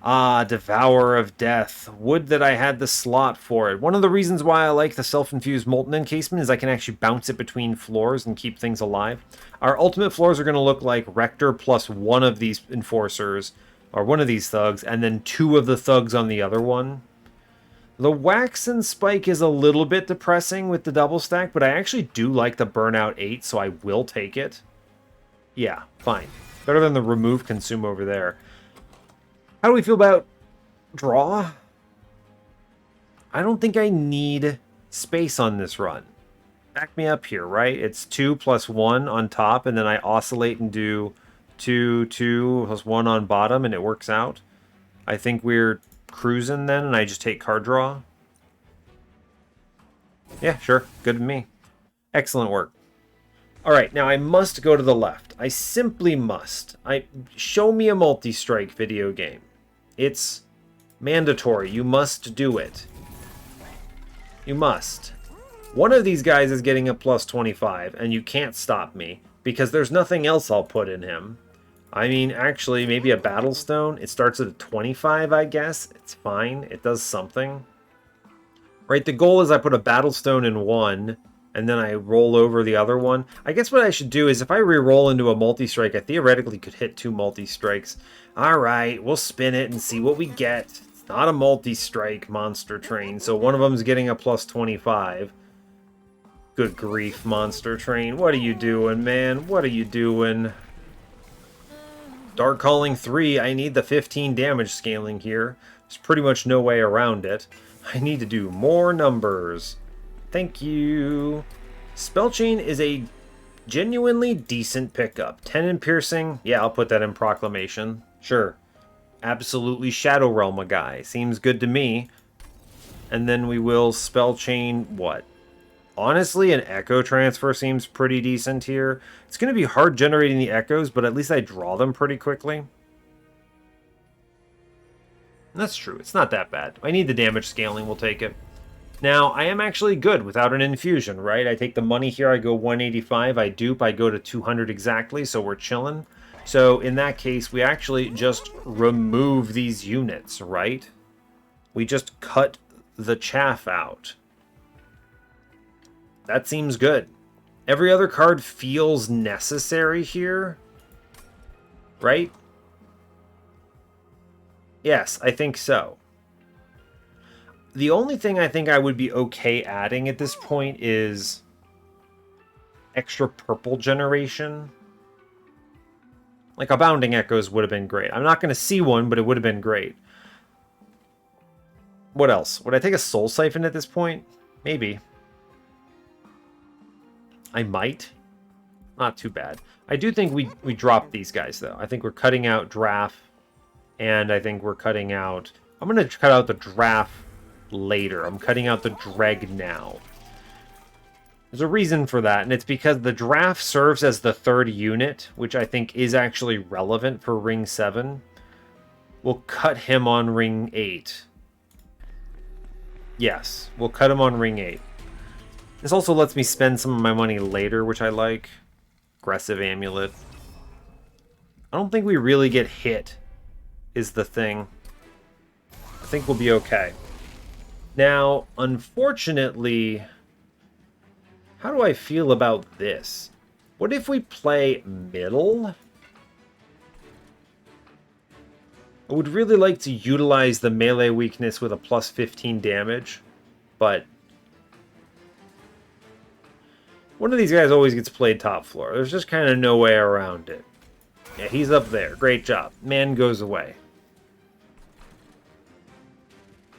Ah, Devourer of Death. Would that I had the slot for it. One of the reasons why I like the self-infused Molten Encasement is I can actually bounce it between floors and keep things alive. Our ultimate floors are going to look like Rector plus one of these Enforcers, or one of these thugs, and then 2 of the thugs on the other one. The wax and spike is a little bit depressing with the double stack, but I actually do like the burnout 8, so I will take it. Yeah, fine. Better than the remove consume over there. How do we feel about draw? I don't think I need space on this run. Back me up here, right? It's 2 plus 1 on top, and then I oscillate and do 2, 2 plus 1 on bottom, and it works out. I think we're cruising then, and I just take card draw. Yeah, sure. Good to me. Excellent work. All right, now I must go to the left. I simply must. Show me a multi-strike video game. It's mandatory. You must do it. You must. One of these guys is getting a plus 25, and you can't stop me, because there's nothing else I'll put in him. I mean, actually, maybe a Battlestone. It starts at a 25, I guess. It's fine. It does something. Right, the goal is I put a Battlestone in one, and then I roll over the other one. I guess what I should do is if I re-roll into a multi-strike, I theoretically could hit 2 multi-strikes. Alright, we'll spin it and see what we get. It's not a multi-strike Monster Train, so one of them's getting a plus 25. Good grief, Monster Train. What are you doing, man? What are you doing? Dark Calling 3, I need the 15 damage scaling here. There's pretty much no way around it. I need to do more numbers. Thank you. Spell Chain is a genuinely decent pickup. 10 in Piercing, yeah, I'll put that in Proclamation. Sure. Absolutely Shadow Realm a guy. Seems good to me. And then we will Spell Chain what? Honestly, an Echo Transfer seems pretty decent here. It's going to be hard generating the Echoes, but at least I draw them pretty quickly. That's true. It's not that bad. I need the damage scaling. We'll take it. Now, I am actually good without an infusion, right? I take the money here. I go 185. I dupe. I go to 200 exactly, so we're chilling. So in that case, we actually just remove these units, right? We just cut the chaff out. That seems good. Every other card feels necessary here, right? Yes, I think so. The only thing I think I would be okay adding at this point is extra purple generation. Like Abounding Echoes would have been great. I'm not going to see one, but it would have been great. What else? Would I take a Soul Siphon at this point? Maybe. I might. Not too bad. I do think we drop these guys, though. I think we're cutting out Draft, and I think we're cutting out... I'm going to cut out the Draft later. I'm cutting out the Dreg now. There's a reason for that, and it's because the Draft serves as the 3rd unit, which I think is actually relevant for Ring 7. We'll cut him on Ring 8. Yes, we'll cut him on Ring 8. This also lets me spend some of my money later, which I like. Aggressive Amulet. I don't think we really get hit, is the thing. I think we'll be okay. Now, unfortunately, how do I feel about this? What if we play middle? I would really like to utilize the melee weakness with a plus 15 damage, but one of these guys always gets played top floor. There's just kind of no way around it. Yeah, he's up there. Great job. Man goes away.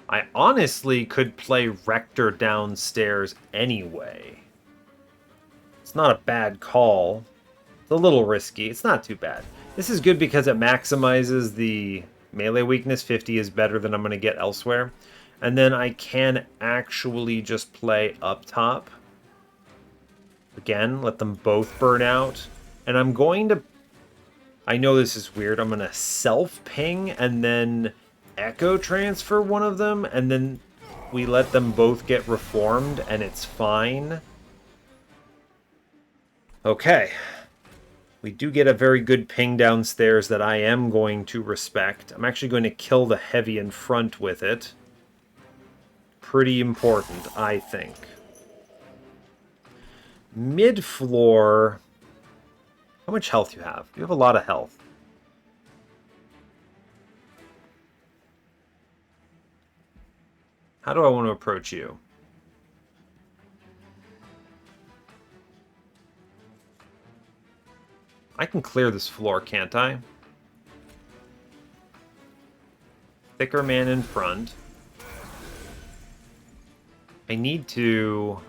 I honestly could play Rector downstairs anyway. It's not a bad call. It's a little risky. It's not too bad. This is good because it maximizes the melee weakness. 50 is better than I'm going to get elsewhere. And then I can actually just play up top. Again, let them both burn out. And I'm going to... I know this is weird. I'm going to self-ping and then Echo Transfer one of them. And then we let them both get reformed and it's fine. Okay. We do get a very good ping downstairs that I am going to respect. I'm actually going to kill the heavy in front with it. Pretty important, I think. Mid-floor... How much health you have? You have a lot of health. How do I want to approach you? I can clear this floor, can't I? Thicker man in front. I need to...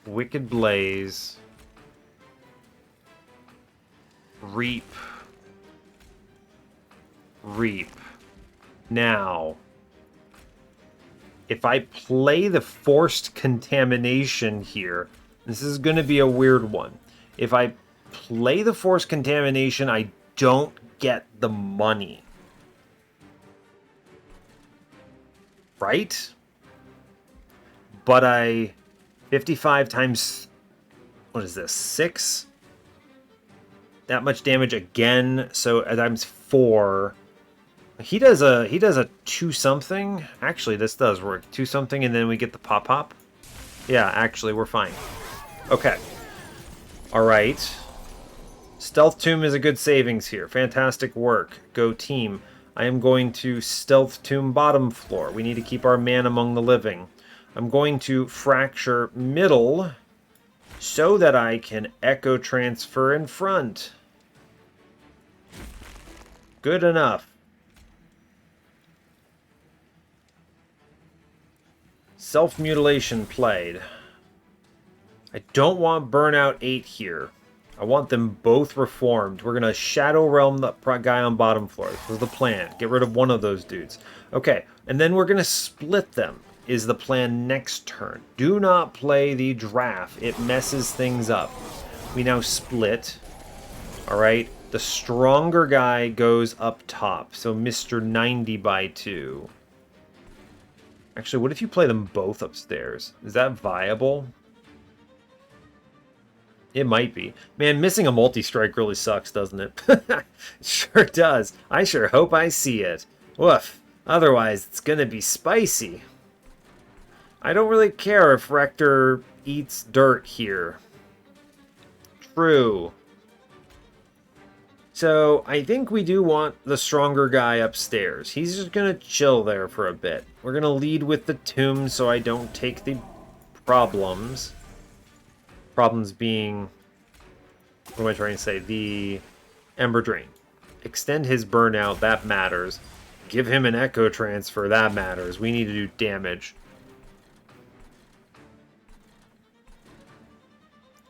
Wicked Blaze. Reap. Reap. Now, if I play the Forced Contamination here, this is going to be a weird one. If I play the Forced Contamination, I don't get the money. Right? But 55 times, what is this, 6? That much damage again, so times 4. He does a 2-something. Actually, this does work. 2-something, and then we get the pop-pop. Yeah, actually, we're fine. Okay. Alright. Stealth Tomb is a good savings here. Fantastic work. Go team. I am going to Stealth Tomb bottom floor. We need to keep our man among the living. I'm going to Fracture middle so that I can Echo Transfer in front. Good enough. Self-mutilation played. I don't want Burnout 8 here. I want them both reformed. We're going to Shadow Realm the guy on bottom floor. This is the plan. Get rid of one of those dudes. Okay, and then we're going to split them, is the plan next turn. Do not play the draft. It messes things up. We now split. Alright, the stronger guy goes up top. So Mr. 90 by 2. Actually, what if you play them both upstairs? Is that viable? It might be. Man, missing a multi-strike really sucks, doesn't it? It sure does. I sure hope I see it. Woof. Otherwise, it's gonna be spicy. I don't really care if Rector eats dirt here. True. So, I think we do want the stronger guy upstairs. He's just gonna chill there for a bit. We're gonna lead with the tomb so I don't take the problems. Problems being... What am I trying to say? The Ember Drain. Extend his burnout, that matters. Give him an Echo Transfer, that matters. We need to do damage.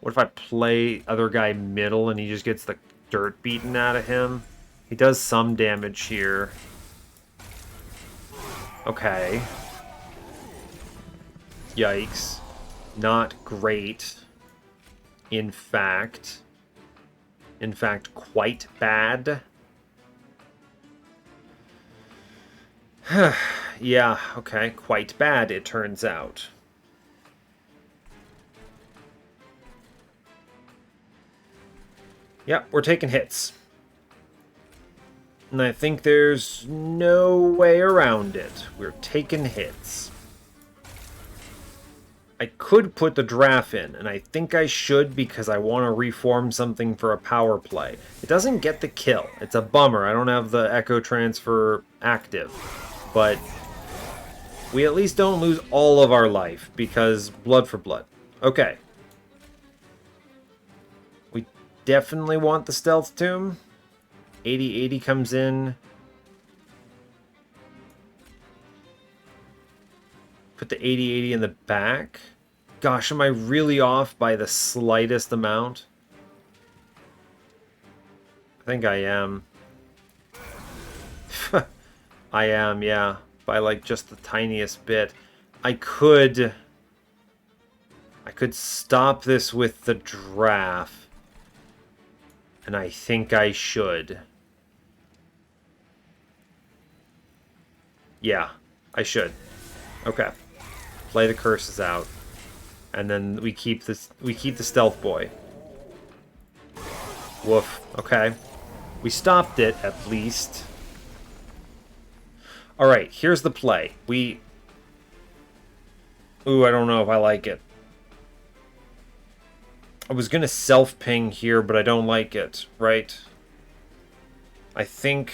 What if I play other guy middle and he just gets the dirt beaten out of him? He does some damage here. Okay. Yikes. Not great. In fact, quite bad. Yeah, okay, quite bad, it turns out. Yeah, we're taking hits. And I think there's no way around it. We're taking hits. I could put the draft in, and I think I should because I want to reform something for a power play. It doesn't get the kill. It's a bummer. I don't have the Echo Transfer active. But we at least don't lose all of our life because blood for blood. Okay. We definitely want the Stealth Tomb. 80/80 comes in. Put the 80/80 in the back. Gosh, am I really off by the slightest amount? I think I am. I am, yeah. By like just the tiniest bit. I could stop this with the draft. And I think I should. Yeah, I should. Okay. Play the curses out. And then we keep the stealth boy. Woof. Okay. We stopped it, at least. Alright, here's the play. Ooh, I don't know if I like it. I was gonna self-ping here, but I don't like it, right? I think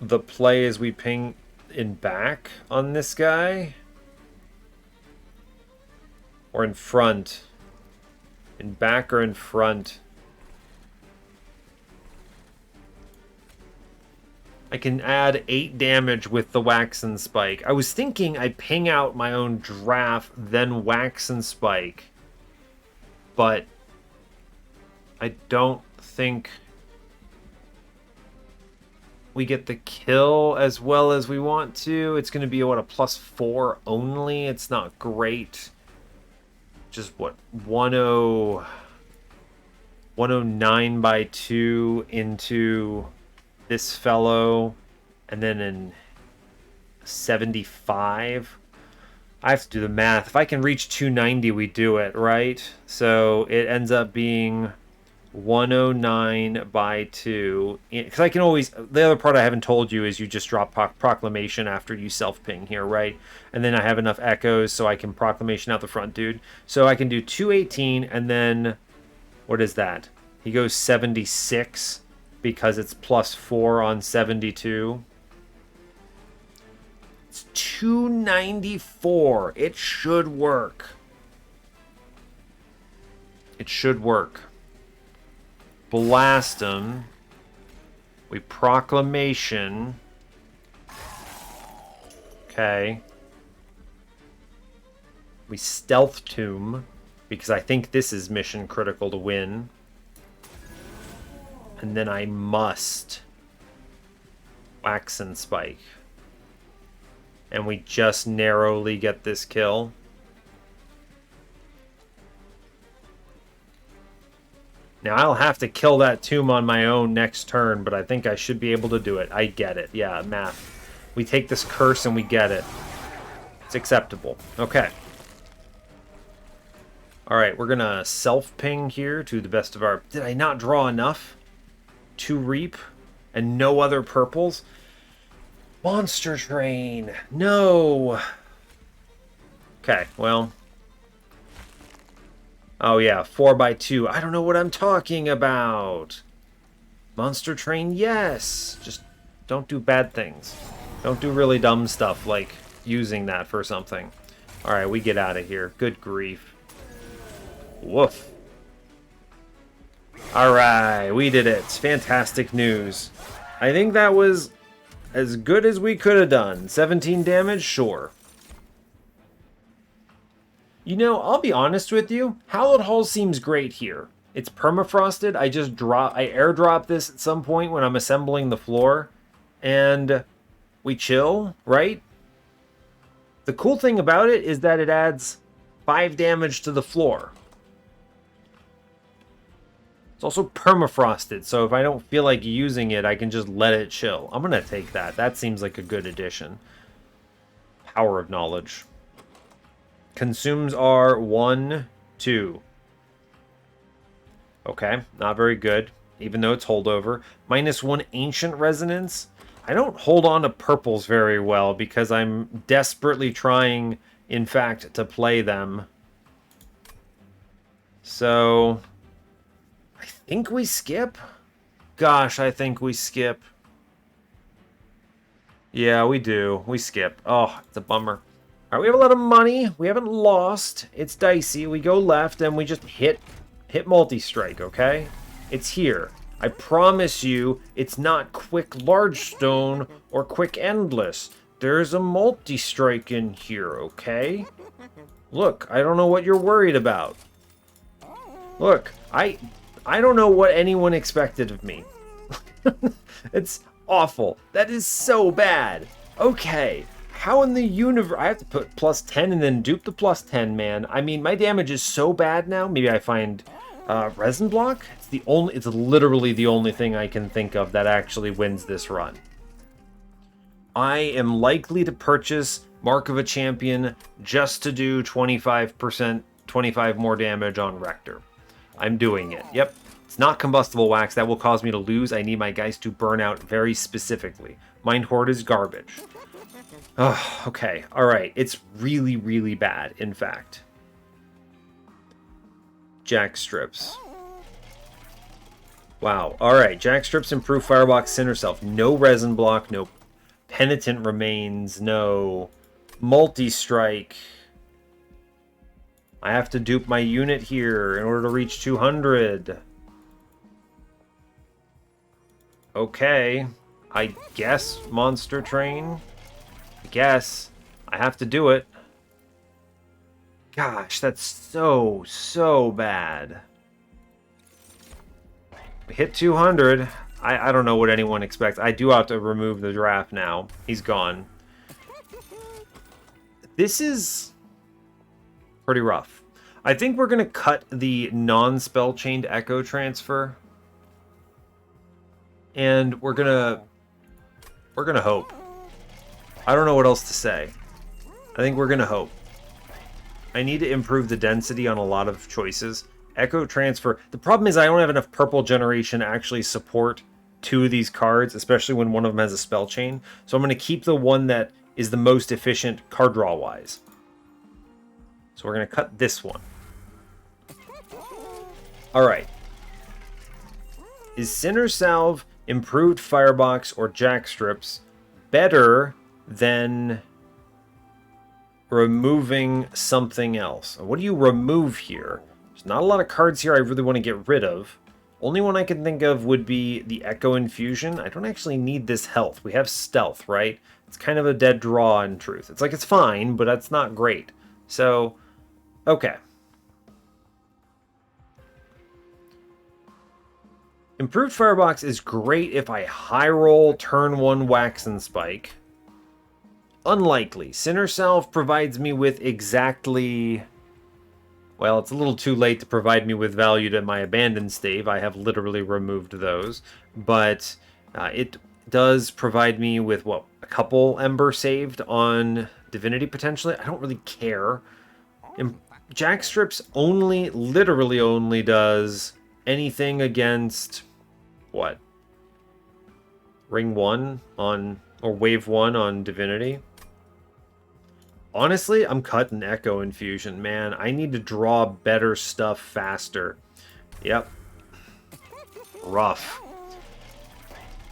the play is we ping in back on this guy? Or in front? In back or in front? I can add 8 damage with the Wax and Spike. I was thinking I'd ping out my own draft, then Wax and Spike. But I don't think we get the kill as well as we want to. It's going to be, what, a +4 only? It's not great. Just, what, 109 by 2 into this fellow, and then in 75. I have to do the math. If I can reach 290, we do it, right? So it ends up being 109 by 2. Because I can always... The other part I haven't told you is you just drop Proclamation after you self-ping here, right? And then I have enough echoes so I can Proclamation out the front dude. So I can do 218, and then... What is that? He goes 76 because it's +4 on 72. It's 294. It should work. It should work. Blast him. We Proclamation. Okay. We Stealth Tomb, because I think this is mission critical to win. And then I must Wax and Spike. And we just narrowly get this kill. Now, I'll have to kill that tomb on my own next turn, but I think I should be able to do it. I get it. Yeah, math. We take this curse and we get it. It's acceptable. Okay. Alright, we're gonna self-ping here to the best of our... Did I not draw enough to reap? And no other purples? Monster Train! No! Okay, well... Oh yeah, 4 by 2. I don't know what I'm talking about. Monster Train, yes. Just don't do bad things. Don't do really dumb stuff like using that for something. Alright, we get out of here. Good grief. Woof. Alright, we did it. Fantastic news. I think that was as good as we could have done. 17 damage? Sure. You know, I'll be honest with you. Hallowed Hall seems great here. It's permafrosted. I airdrop this at some point when I'm assembling the floor. And we chill, right? The cool thing about it is that it adds 5 damage to the floor. It's also permafrosted, so if I don't feel like using it, I can just let it chill. I'm going to take that. That seems like a good addition. Power of Knowledge. Consumes are 1, 2. Okay, not very good, even though it's holdover. -1 Ancient Resonance. I don't hold on to purples very well because I'm desperately trying, in fact, to play them. So, I think we skip. Gosh, I think we skip. Yeah, we do. We skip. Oh, it's a bummer. All right, we have a lot of money. We haven't lost. It's dicey. We go left and we just hit multi-strike, okay? It's here. I promise you, it's not quick large stone or quick endless. There's a multi-strike in here, okay? Look, I don't know what you're worried about. Look, I don't know what anyone expected of me. It's awful. That is so bad. Okay. How in the universe... I have to put +10 and then dupe the +10, man. I mean, my damage is so bad now. Maybe I find resin block? It's literally the only thing I can think of that actually wins this run. I am likely to purchase Mark of a Champion just to do 25%, 25 more damage on Rector. I'm doing it. Yep. It's not combustible wax. That will cause me to lose. I need my guys to burn out very specifically. Mind Horde is garbage. Oh, okay. Alright. It's really, really bad, in fact. Jack Strips. Wow. Alright. Jack Strips improve Firebox Sinner Self. No resin block. No Penitent remains. No. Multi-strike. I have to dupe my unit here in order to reach 200. Okay. I guess Monster Train. I guess. I have to do it. Gosh, that's so bad. Hit 200. I don't know what anyone expects. I do have to remove the draft now. He's gone. This is pretty rough. I think we're going to cut the non-spell chained echo transfer. And we're gonna hope. I don't know what else to say. I think we're gonna hope. I need to improve the density on a lot of choices. Echo transfer. The problem is I don't have enough purple generation to actually support 2 of these cards, especially when one of them has a spell chain. So I'm going to keep the one that is the most efficient card draw wise. So we're going to cut this one. Alright. Is Sinner Salve, Improved Firebox, or Jackstrips better than removing something else? What do you remove here? There's not a lot of cards here I really want to get rid of. Only one I can think of would be the Echo Infusion. I don't actually need this health. We have Stealth, right? It's kind of a dead draw in truth. It's like it's fine, but that's not great. So, okay. Improved Firebox is great if I high roll turn 1 Wax and Spike. Unlikely. Sinner Salve provides me with exactly... Well, it's a little too late to provide me with value to my Abandoned Stave. I have literally removed those. But it does provide me with, what, a couple Ember saved on Divinity, potentially? I don't really care. Jackstrips only, literally only does anything against, what? Ring 1 on, or Wave 1 on Divinity? Honestly, I'm cutting Echo Infusion, man. I need to draw better stuff faster. Yep. Rough.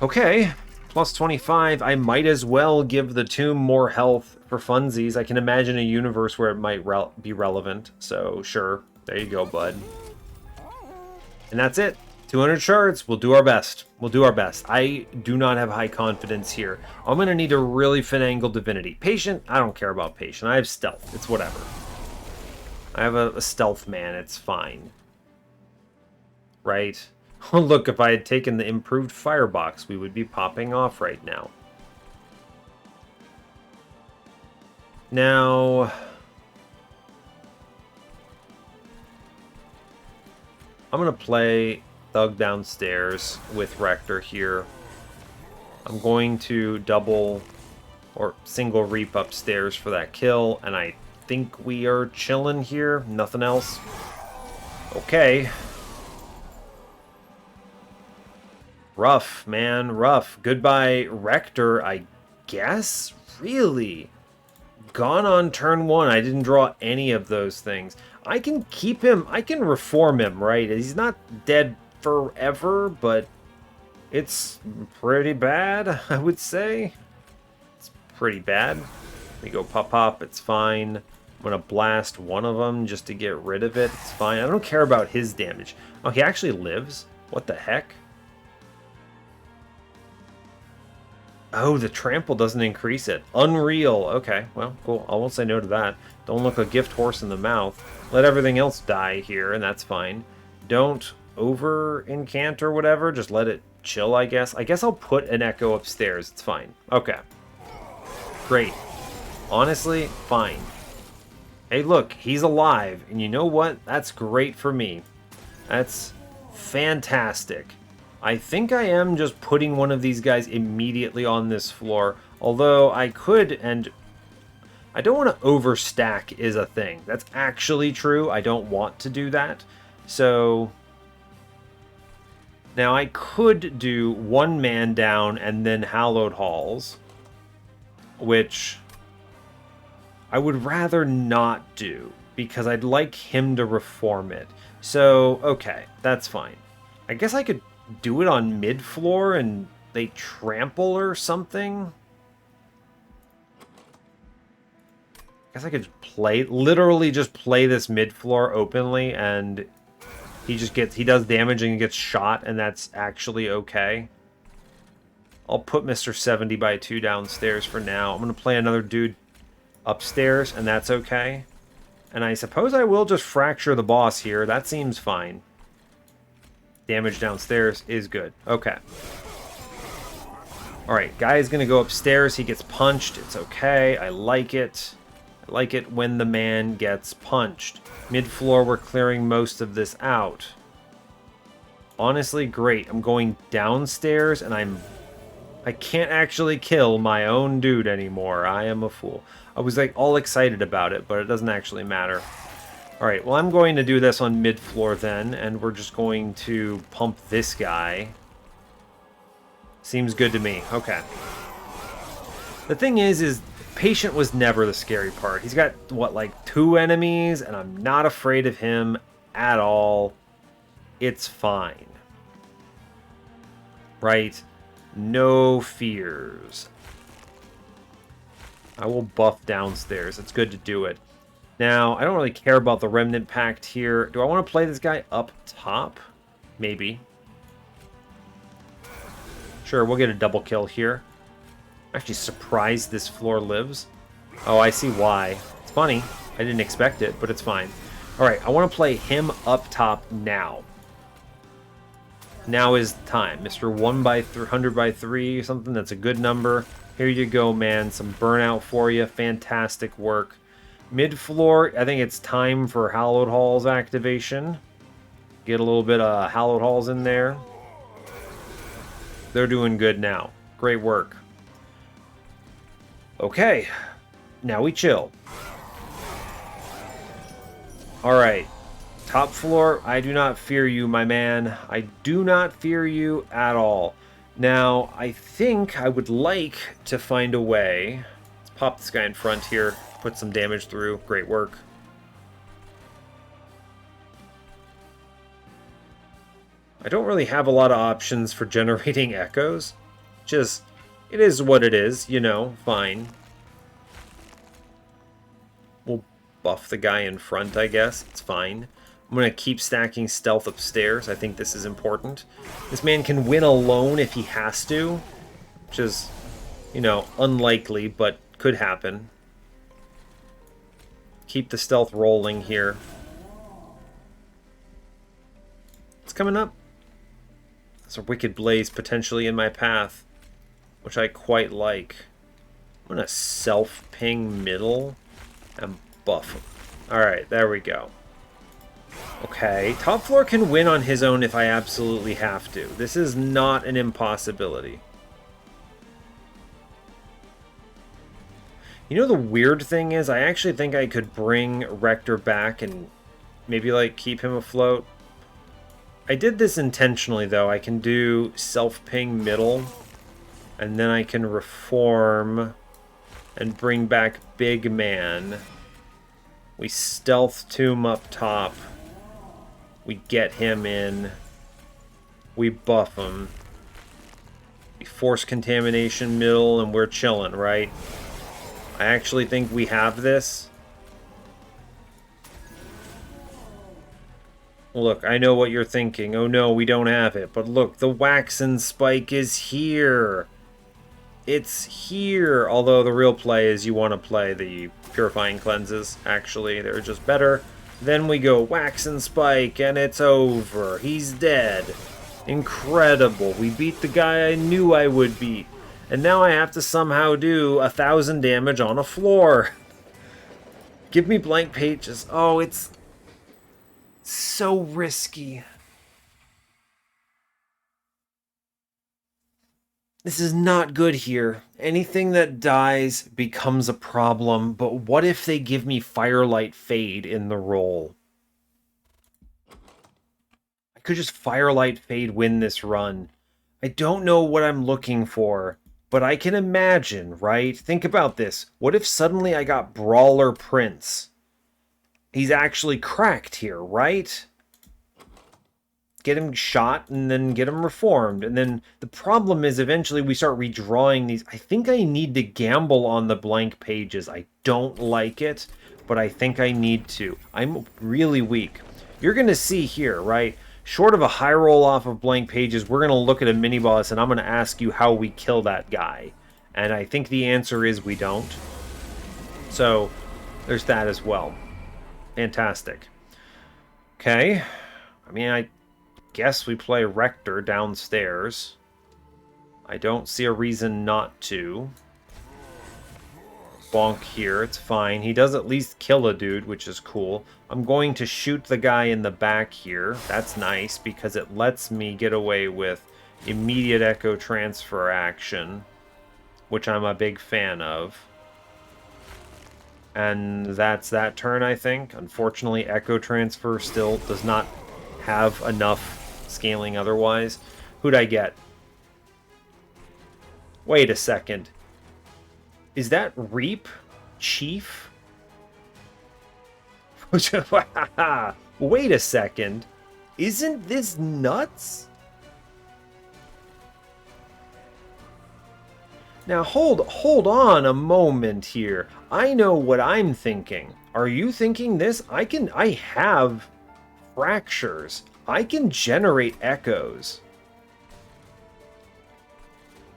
Okay. Plus 25. I might as well give the tomb more health for funsies. I can imagine a universe where it might be relevant. So, sure. There you go, bud. And that's it. 200 shards. We'll do our best. We'll do our best. I do not have high confidence here. I'm going to need to really finagle Divinity. Patient, I don't care about Patient. I have Stealth. It's whatever. I have a Stealth man. It's fine. Right? Oh, look, if I had taken the improved Firebox, we would be popping off right now. Now... I'm going to play Thug downstairs with Rector here. I'm going to double or single Reap upstairs for that kill, and I think we are chilling here. Nothing else. Okay. Rough, man, rough. Goodbye, Rector, I guess? Really? Gone on turn 1. I didn't draw any of those things. I can keep him. I can reform him, right? He's not dead forever, but it's pretty bad, I would say. It's pretty bad. We go pop. It's fine. I'm going to blast one of them just to get rid of it. It's fine. I don't care about his damage. Oh, he actually lives? What the heck? Oh, the trample doesn't increase it. Unreal. Okay, well, cool. I won't say no to that. Don't look a gift horse in the mouth. Let everything else die here, and that's fine. Don't over-incant or whatever. Just let it chill, I guess. I guess I'll put an Echo upstairs. It's fine. Okay. Great. Honestly, fine. Hey, look, he's alive. And you know what? That's great for me. That's fantastic. I think I am just putting one of these guys immediately on this floor. Although I could, and I don't want to overstack is a thing. That's actually true. I don't want to do that. So now I could do one man down and then Hallowed Halls, which I would rather not do because I'd like him to reform it. So, okay, that's fine. I guess I could do it on mid-floor and they trample or something. guess I could literally just play this mid-floor openly, and he does damage and he gets shot, and that's actually okay. I'll put Mr. 70 by 2 downstairs for now. I'm going to play another dude upstairs, and that's okay. And I suppose I will just fracture the boss here. That seems fine. Damage downstairs is good. Okay. Alright, guy is going to go upstairs. He gets punched. It's okay. I like it. I like it when the man gets punched. Mid-floor, we're clearing most of this out. Honestly, great. I'm going downstairs, and I can't actually kill my own dude anymore. I am a fool. I was like all excited about it, but it doesn't actually matter. Alright, well I'm going to do this on mid-floor then, and we're just going to pump this guy. Seems good to me. Okay. The thing is patient was never the scary part. He's got, what, like 2 enemies, and I'm not afraid of him at all. It's fine. Right? No fears. I will buff downstairs. It's good to do it. Now, I don't really care about the Remnant Pact here. Do I want to play this guy up top? Maybe. Sure, we'll get a double kill here. I'm actually surprised this floor lives. Oh, I see why. It's funny. I didn't expect it, but it's fine. Alright, I want to play him up top now. Now is the time. Mr. 100 by 3 or something. That's a good number. Here you go, man. Some burnout for you. Fantastic work. Mid-floor, I think it's time for Hallowed Halls activation. Get a little bit of Hallowed Halls in there. They're doing good now. Great work. Okay. Now we chill. Alright. Top floor, I do not fear you, my man. I do not fear you at all. Now, I think I would like to find a way. Let's pop this guy in front here. Put some damage through. Great work. I don't really have a lot of options for generating echoes. Just, it is what it is, you know, fine. We'll buff the guy in front, I guess. It's fine. I'm going to keep stacking stealth upstairs. I think this is important. This man can win alone if he has to, which is, you know, unlikely, but could happen. Keep the stealth rolling here. It's coming up. There's a Wicked Blaze potentially in my path, which I quite like. I'm going to self-ping middle and buff him. Alright, there we go. Okay, top floor can win on his own if I absolutely have to. This is not an impossibility. You know, the weird thing is, I actually think I could bring Rector back and maybe, like, keep him afloat. I did this intentionally, though. I can do self-ping middle, and then I can reform and bring back Big Man. We stealth Tomb up top. We get him in. We buff him. We force contamination middle, and we're chilling, right? I actually think we have this. Look, I know what you're thinking. Oh no, we don't have it. But look, the Waxen Spike is here. It's here. Although the real play is you want to play the Purifying Cleanses. Actually, they're just better. Then we go Waxen Spike, and it's over. He's dead. Incredible. We beat the guy I knew I would beat. And now I have to somehow do 1,000 damage on a floor. Give me blank pages. Oh, it's so risky. This is not good here. Anything that dies becomes a problem, but what if they give me Firelight Fade in the roll? I could just Firelight Fade win this run. I don't know what I'm looking for, but I can imagine, right? Think about this. What if suddenly I got Brawler Prince? He's actually cracked here, right? get him shot and then get him reformed. And then the problem is eventually we start redrawing these. I think I need to gamble on the blank pages. I don't like it, but I think I need to. I'm really weak. You're going to see here, right? Short of a high roll off of blank pages, we're going to look at a mini-boss, and I'm going to ask you how we kill that guy. And I think the answer is we don't. So, there's that as well. Fantastic. Okay. I mean, I guess we play Rector downstairs. I don't see a reason not to. Bonk here, it's fine. He does at least kill a dude, which is cool. I'm going to shoot the guy in the back here. That's nice, because it lets me get away with immediate echo transfer action, which I'm a big fan of. And that's that turn, I think. Unfortunately, echo transfer still does not have enough scaling otherwise. Who'd I get? Wait a second. Is that Reap Chief? Wait a second. Isn't this nuts? Now hold on a moment here. I know what I'm thinking. Are you thinking this? I have fractures. I can generate echoes.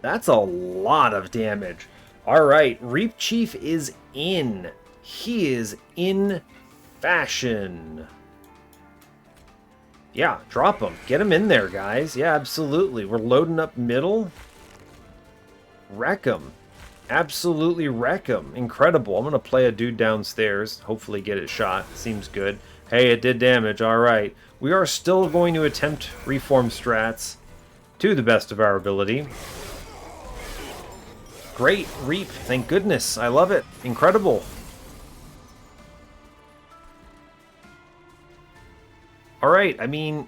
That's a lot of damage. Alright, Reap Chief is in. He is in fashion. Yeah, drop him. Get him in there, guys. Yeah, absolutely. We're loading up middle. Wreck him. Absolutely wreck him. Incredible. I'm going to play a dude downstairs. Hopefully get it shot. Seems good. Hey, it did damage. Alright. We are still going to attempt reform strats to the best of our ability. Great Reap, thank goodness. I love it. Incredible. Alright, I mean,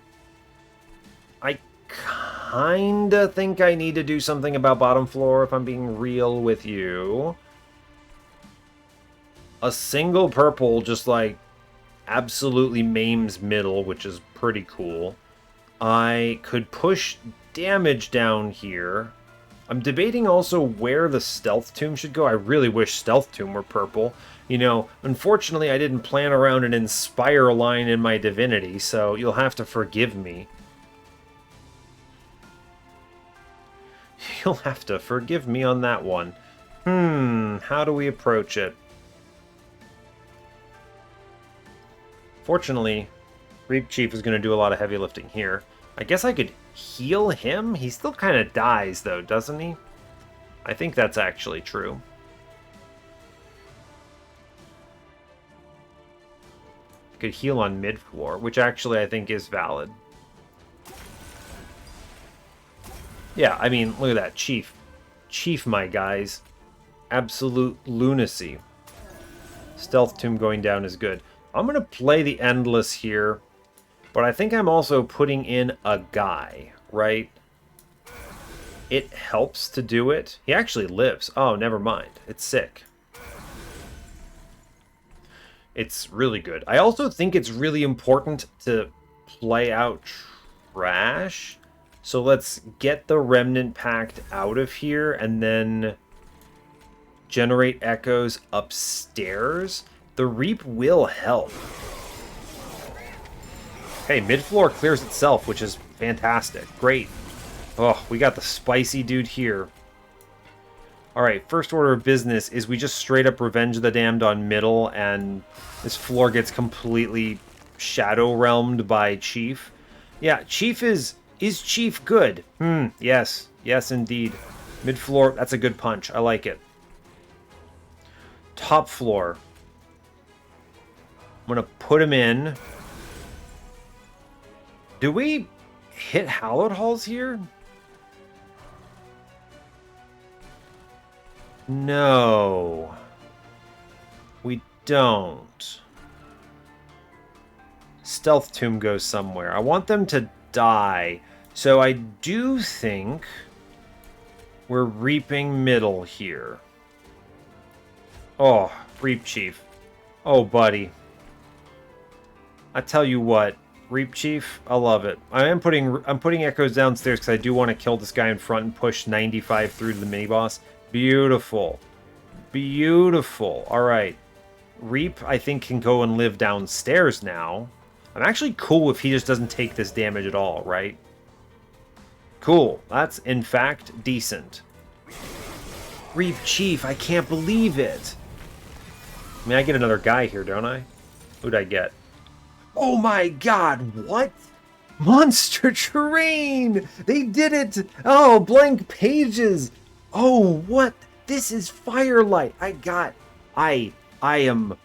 I kinda think I need to do something about bottom floor if I'm being real with you. A single purple just like absolutely maims middle, which is pretty cool. I could push damage down here. I'm debating also where the Stealth Tomb should go. I really wish Stealth Tomb were purple. You know, unfortunately I didn't plan around an Inspire line in my Divinity, so you'll have to forgive me. You'll have to forgive me on that one. How do we approach it? Fortunately, Reap Chief is going to do a lot of heavy lifting here. I guess I could heal him? He still kind of dies, though, doesn't he? I think that's actually true. Could heal on mid-floor, which actually I think is valid. Yeah, I mean, look at that. Chief. Chief, my guys. Absolute lunacy. Stealth Tomb going down is good. I'm going to play the Endless here, but I think I'm also putting in a guy, right? It helps to do it. He actually lives. Oh, never mind. It's sick. It's really good. I also think it's really important to play out trash. So let's get the Remnant Pact out of here and then generate echoes upstairs. The Reap will help. Hey, mid-floor clears itself, which is fantastic. Great. Oh, we got the spicy dude here. Alright, first order of business is we just straight up Revenge the Damned on middle, and this floor gets completely shadow realmed by Chief. Yeah, Chief is Chief good? Yes. Yes, indeed. Mid-floor, that's a good punch. I like it. Top floor. I'm going to put him in. Do we hit Hallowed Halls here? No. We don't. Stealth Tomb goes somewhere. I want them to die. So I do think we're reaping middle here. Oh, Reap Chief. Oh, buddy. I tell you what, Reap Chief, I love it. I'm putting echoes downstairs because I do want to kill this guy in front and push 95 through to the mini boss. Beautiful. Beautiful. All right. Reap, I think, can go and live downstairs now. I'm actually cool if he just doesn't take this damage at all, right? Cool. That's, in fact, decent. Reap Chief, I can't believe it. I mean, I get another guy here, don't I? Who'd I get? Oh my god, what? Monster Train! They did it! Oh, blank pages! Oh, what? This is Firelight! I'm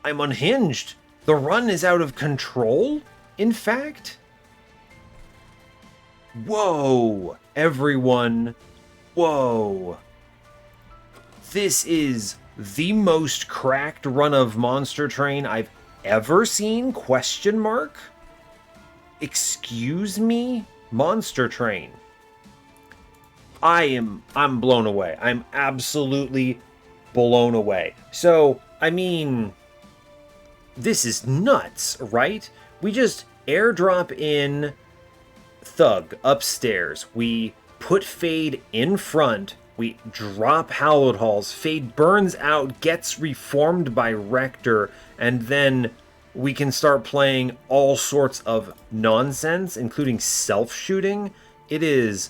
unhinged. The run is out of control, in fact? Whoa! Everyone, whoa! This is the most cracked run of Monster Train I've ever seen? Question mark? Excuse me? Monster Train. I'm blown away. I'm absolutely blown away. So, I mean, this is nuts, right? We just airdrop in Thug upstairs. We put Fade in front. We drop Hallowed Halls. Fade burns out, gets reformed by Rector, and then we can start playing all sorts of nonsense, including self-shooting. It is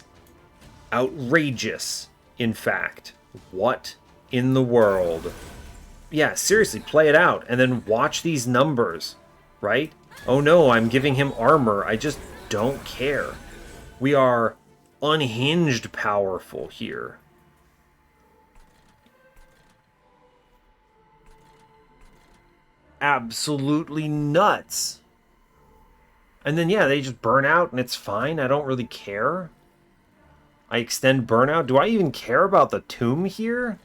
outrageous, in fact. What in the world? Yeah, seriously, play it out, and then watch these numbers, right? Oh no, I'm giving him armor. I just don't care. We are unhinged powerful here. Absolutely nuts. And then, yeah, they just burn out and it's fine. I don't really care. I extend burnout. Do I even care about the tomb here?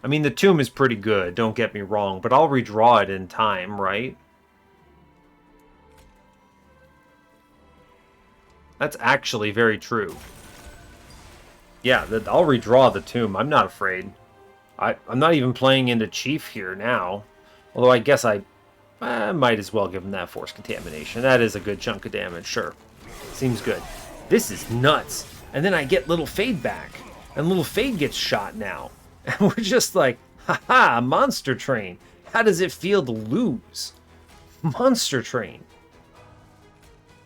I mean, the tomb is pretty good, don't get me wrong, but I'll redraw it in time, right? That's actually very true. Yeah, I'll redraw the tomb. I'm not afraid. I'm not even playing into Chief here now. Although I guess I might as well give him that Force Contamination. That is a good chunk of damage, sure. Seems good. This is nuts. And then I get Little Fade back. And Little Fade gets shot now. And we're just like, haha, Monster Train. How does it feel to lose? Monster Train.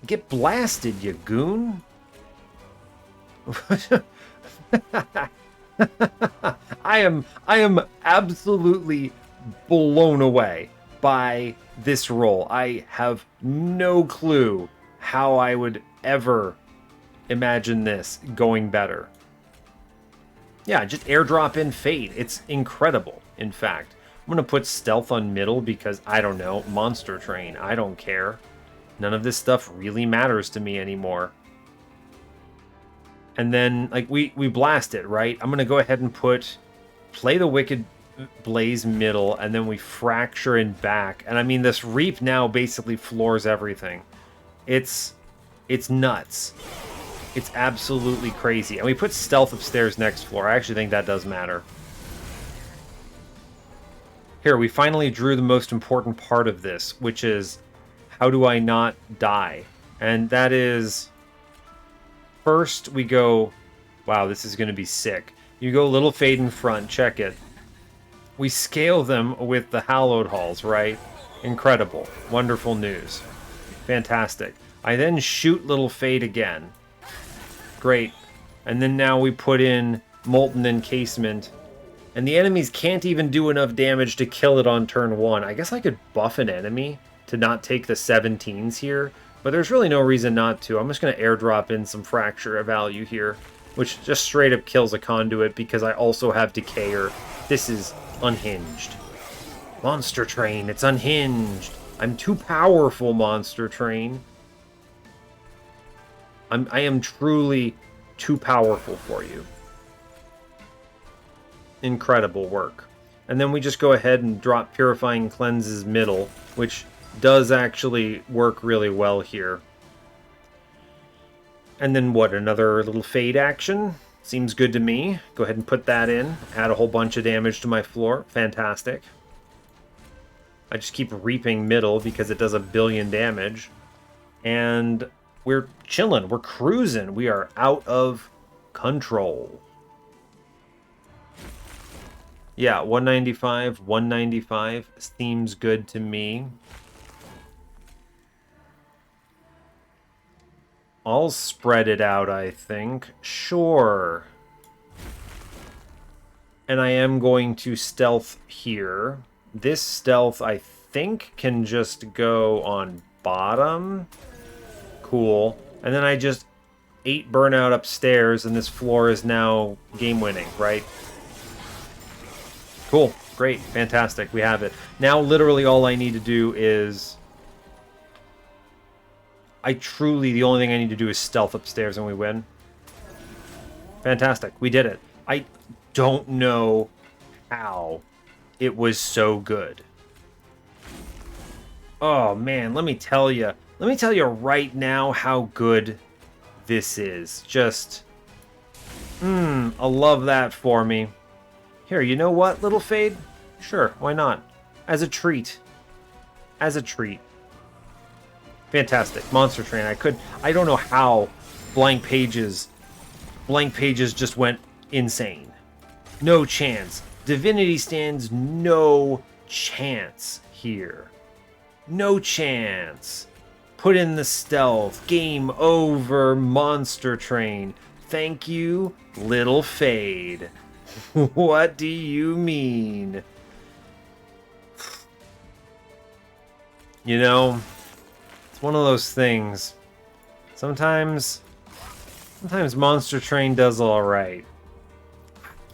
Get blasted, you goon. I am absolutely blown away by this roll. I have no clue how I would ever imagine this going better. Yeah, just airdrop in Fade. It's incredible, in fact. I'm going to put Stealth on middle because, I don't know, Monster Train. I don't care. None of this stuff really matters to me anymore. And then, like, we blast it, right? I'm going to go ahead and play the Wicked Blaze middle, and then we fracture in back. And I mean, this Reap now basically floors everything. It's nuts. It's absolutely crazy. And we put Stealth upstairs next floor. I actually think that does matter. Here, we finally drew the most important part of this, which is, how do I not die? And that is, first we go, wow, this is going to be sick. You go Little Fade in front, check it. We scale them with the Hallowed Halls, right? Incredible. Wonderful news. Fantastic. I then shoot Little Fade again. Great. And then now we put in Molten Encasement. And the enemies can't even do enough damage to kill it on turn 1. I guess I could buff an enemy to not take the 17s here. But there's really no reason not to. I'm just going to airdrop in some Fracture value here, which just straight up kills a Conduit because I also have Decayer. This is unhinged. Monster Train, it's unhinged. I'm too powerful, Monster Train. I am truly too powerful for you. Incredible work. And then we just go ahead and drop Purifying Cleanse's middle, which does actually work really well here. And then what, another little Fade action? Seems good to me. Go ahead and put that in. Add a whole bunch of damage to my floor. Fantastic. I just keep reaping middle because it does a billion damage. And we're chilling. We're cruising. We are out of control. Yeah, 195, 195 seems good to me. I'll spread it out, I think. Sure. And I am going to stealth here. This stealth, I think, can just go on bottom. Cool. And then I just 8 burnout upstairs, and this floor is now game-winning, right? Cool. Great. Fantastic. We have it. Now, literally, all I need to do is... the only thing I need to do is stealth upstairs, and we win. Fantastic. We did it. I don't know how it was so good. Oh, man. Let me tell you. Let me tell you right now how good this is. Just... I love that for me. Here, you know what, Little Fade? Sure, why not? As a treat. As a treat. Fantastic. Monster Train. I don't know how blank pages just went insane. No chance. Divinity stands no chance here. No chance. Put in the stealth. Game over, Monster Train. Thank you, Little Fade. What do you mean? You know, it's one of those things. Sometimes Monster Train does all right.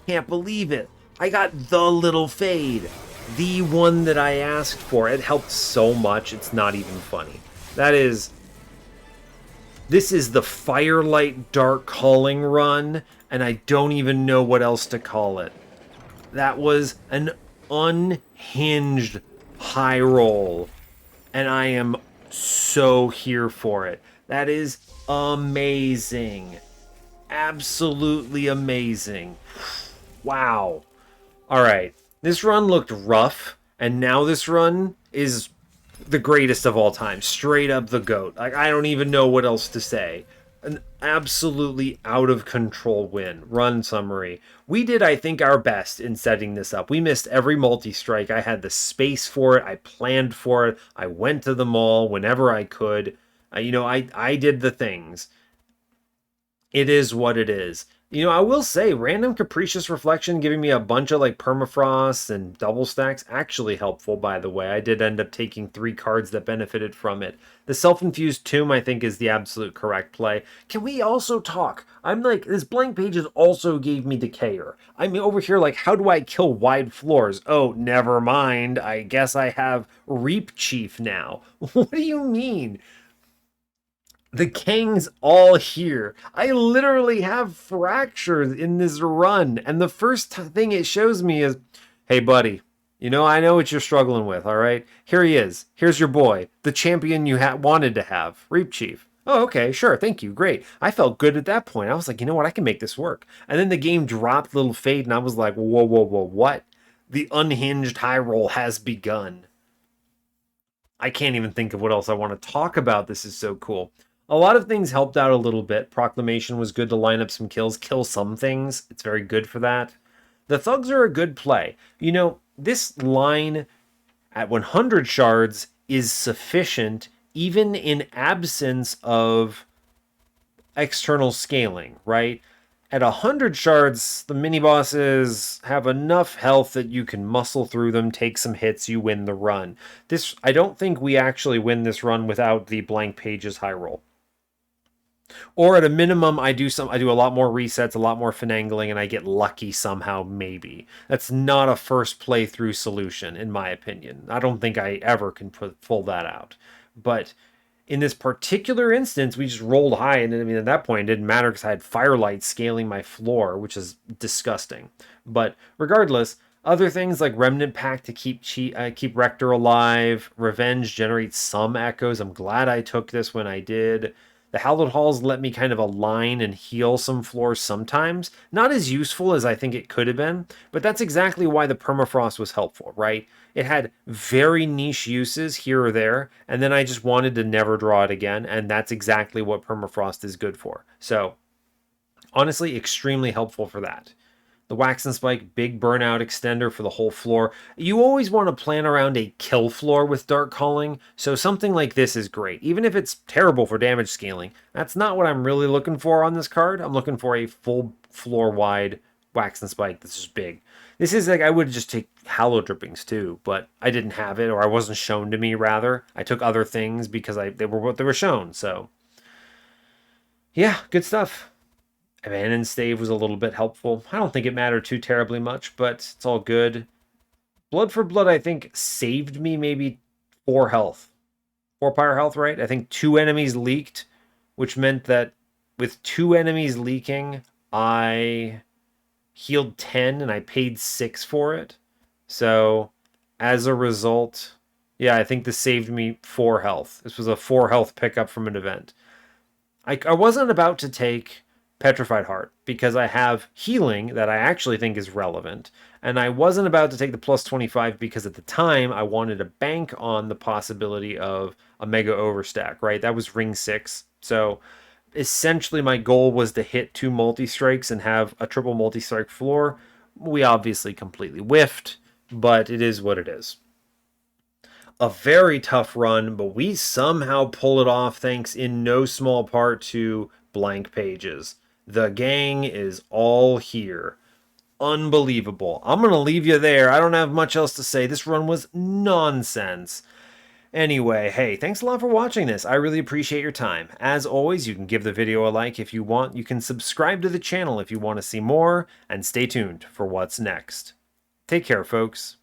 Can't believe it. I got the Little Fade. The one that I asked for. It helped so much, it's not even funny. This is the Firelight Dark Calling run, and I don't even know what else to call it. That was an unhinged high roll, and I am so here for it. That is amazing. Absolutely amazing. Wow. Alright, this run looked rough, and now this run is the greatest of all time. Straight up the GOAT. Like, I don't even know what else to say. An absolutely out of control win. Run summary. We did, I think, our best in setting this up. We missed every multi-strike. I had the space for it. I planned for it. I went to the mall whenever I could. I did the things. It is what it is. I will say, random capricious reflection giving me a bunch of like permafrost and double stacks, actually helpful, by the way. I did end up taking 3 cards that benefited from it. The self-infused tomb, I think, is the absolute correct play. Can we also talk? I'm like, this blank pages also gave me Decayer. I'm over here like, how do I kill wide floors? Oh, never mind. I guess I have Reap Chief now. What do you mean? The Kang's all here. I literally have fractures in this run, and the first thing it shows me is, hey buddy, I know what you're struggling with, all right? Here he is. Here's your boy, the champion you wanted to have, Reap Chief. Oh, okay, sure, thank you, great. I felt good at that point. I was like, you know what, I can make this work. And then the game dropped Little Fade, and I was like, whoa, what? The unhinged high roll has begun. I can't even think of what else I want to talk about. This is so cool. A lot of things helped out a little bit. Proclamation was good to line up some kills, kill some things. It's very good for that. The thugs are a good play. This line at 100 shards is sufficient even in absence of external scaling, right? At 100 shards, the mini-bosses have enough health that you can muscle through them, take some hits, you win the run. I don't think we actually win this run without the blank pages high roll. Or at a minimum, I do a lot more resets, a lot more finagling, and I get lucky somehow, maybe. That's not a first playthrough solution, in my opinion. I don't think I ever can pull that out. But in this particular instance, we just rolled high, and at that point, it didn't matter because I had Firelight scaling my floor, which is disgusting. But regardless, other things like Remnant Pact to keep Rector alive, Revenge generates some echoes. I'm glad I took this when I did. The hallowed halls let me kind of align and heal some floors sometimes. Not as useful as I think it could have been, but that's exactly why the permafrost was helpful, right? It had very niche uses here or there, and then I just wanted to never draw it again, and that's exactly what permafrost is good for. So, honestly, extremely helpful for that. The Wax and Spike, big burnout extender for the whole floor. You always want to plan around a kill floor with Dark Calling, so something like this is great. Even if it's terrible for damage scaling, that's not what I'm really looking for on this card. I'm looking for a full floor wide Wax and Spike that's just big. This is like, I would just take Hallow Drippings too, but I didn't have it, or I wasn't shown to me rather. I took other things because they were what they were shown, so yeah, good stuff. Abandoned Stave was a little bit helpful. I don't think it mattered too terribly much, but it's all good. Blood for Blood, I think, saved me maybe 4 health. 4 pyre health, right? I think 2 enemies leaked, which meant that with 2 enemies leaking, I healed 10 and I paid 6 for it. So, as a result, yeah, I think this saved me 4 health. This was a 4 health pickup from an event. I wasn't about to take Petrified Heart because I have healing that I actually think is relevant. And I wasn't about to take the plus 25 because at the time I wanted to bank on the possibility of a mega overstack, right? That was ring 6. So essentially my goal was to hit 2 multi-strikes and have a triple multi-strike floor. We obviously completely whiffed, but it is what it is. A very tough run, but we somehow pull it off thanks in no small part to blank pages. The gang is all here. Unbelievable. I'm going to leave you there. I don't have much else to say. This run was nonsense. Anyway, hey, thanks a lot for watching this. I really appreciate your time. As always, you can give the video a like if you want. You can subscribe to the channel if you want to see more, and stay tuned for what's next. Take care, folks.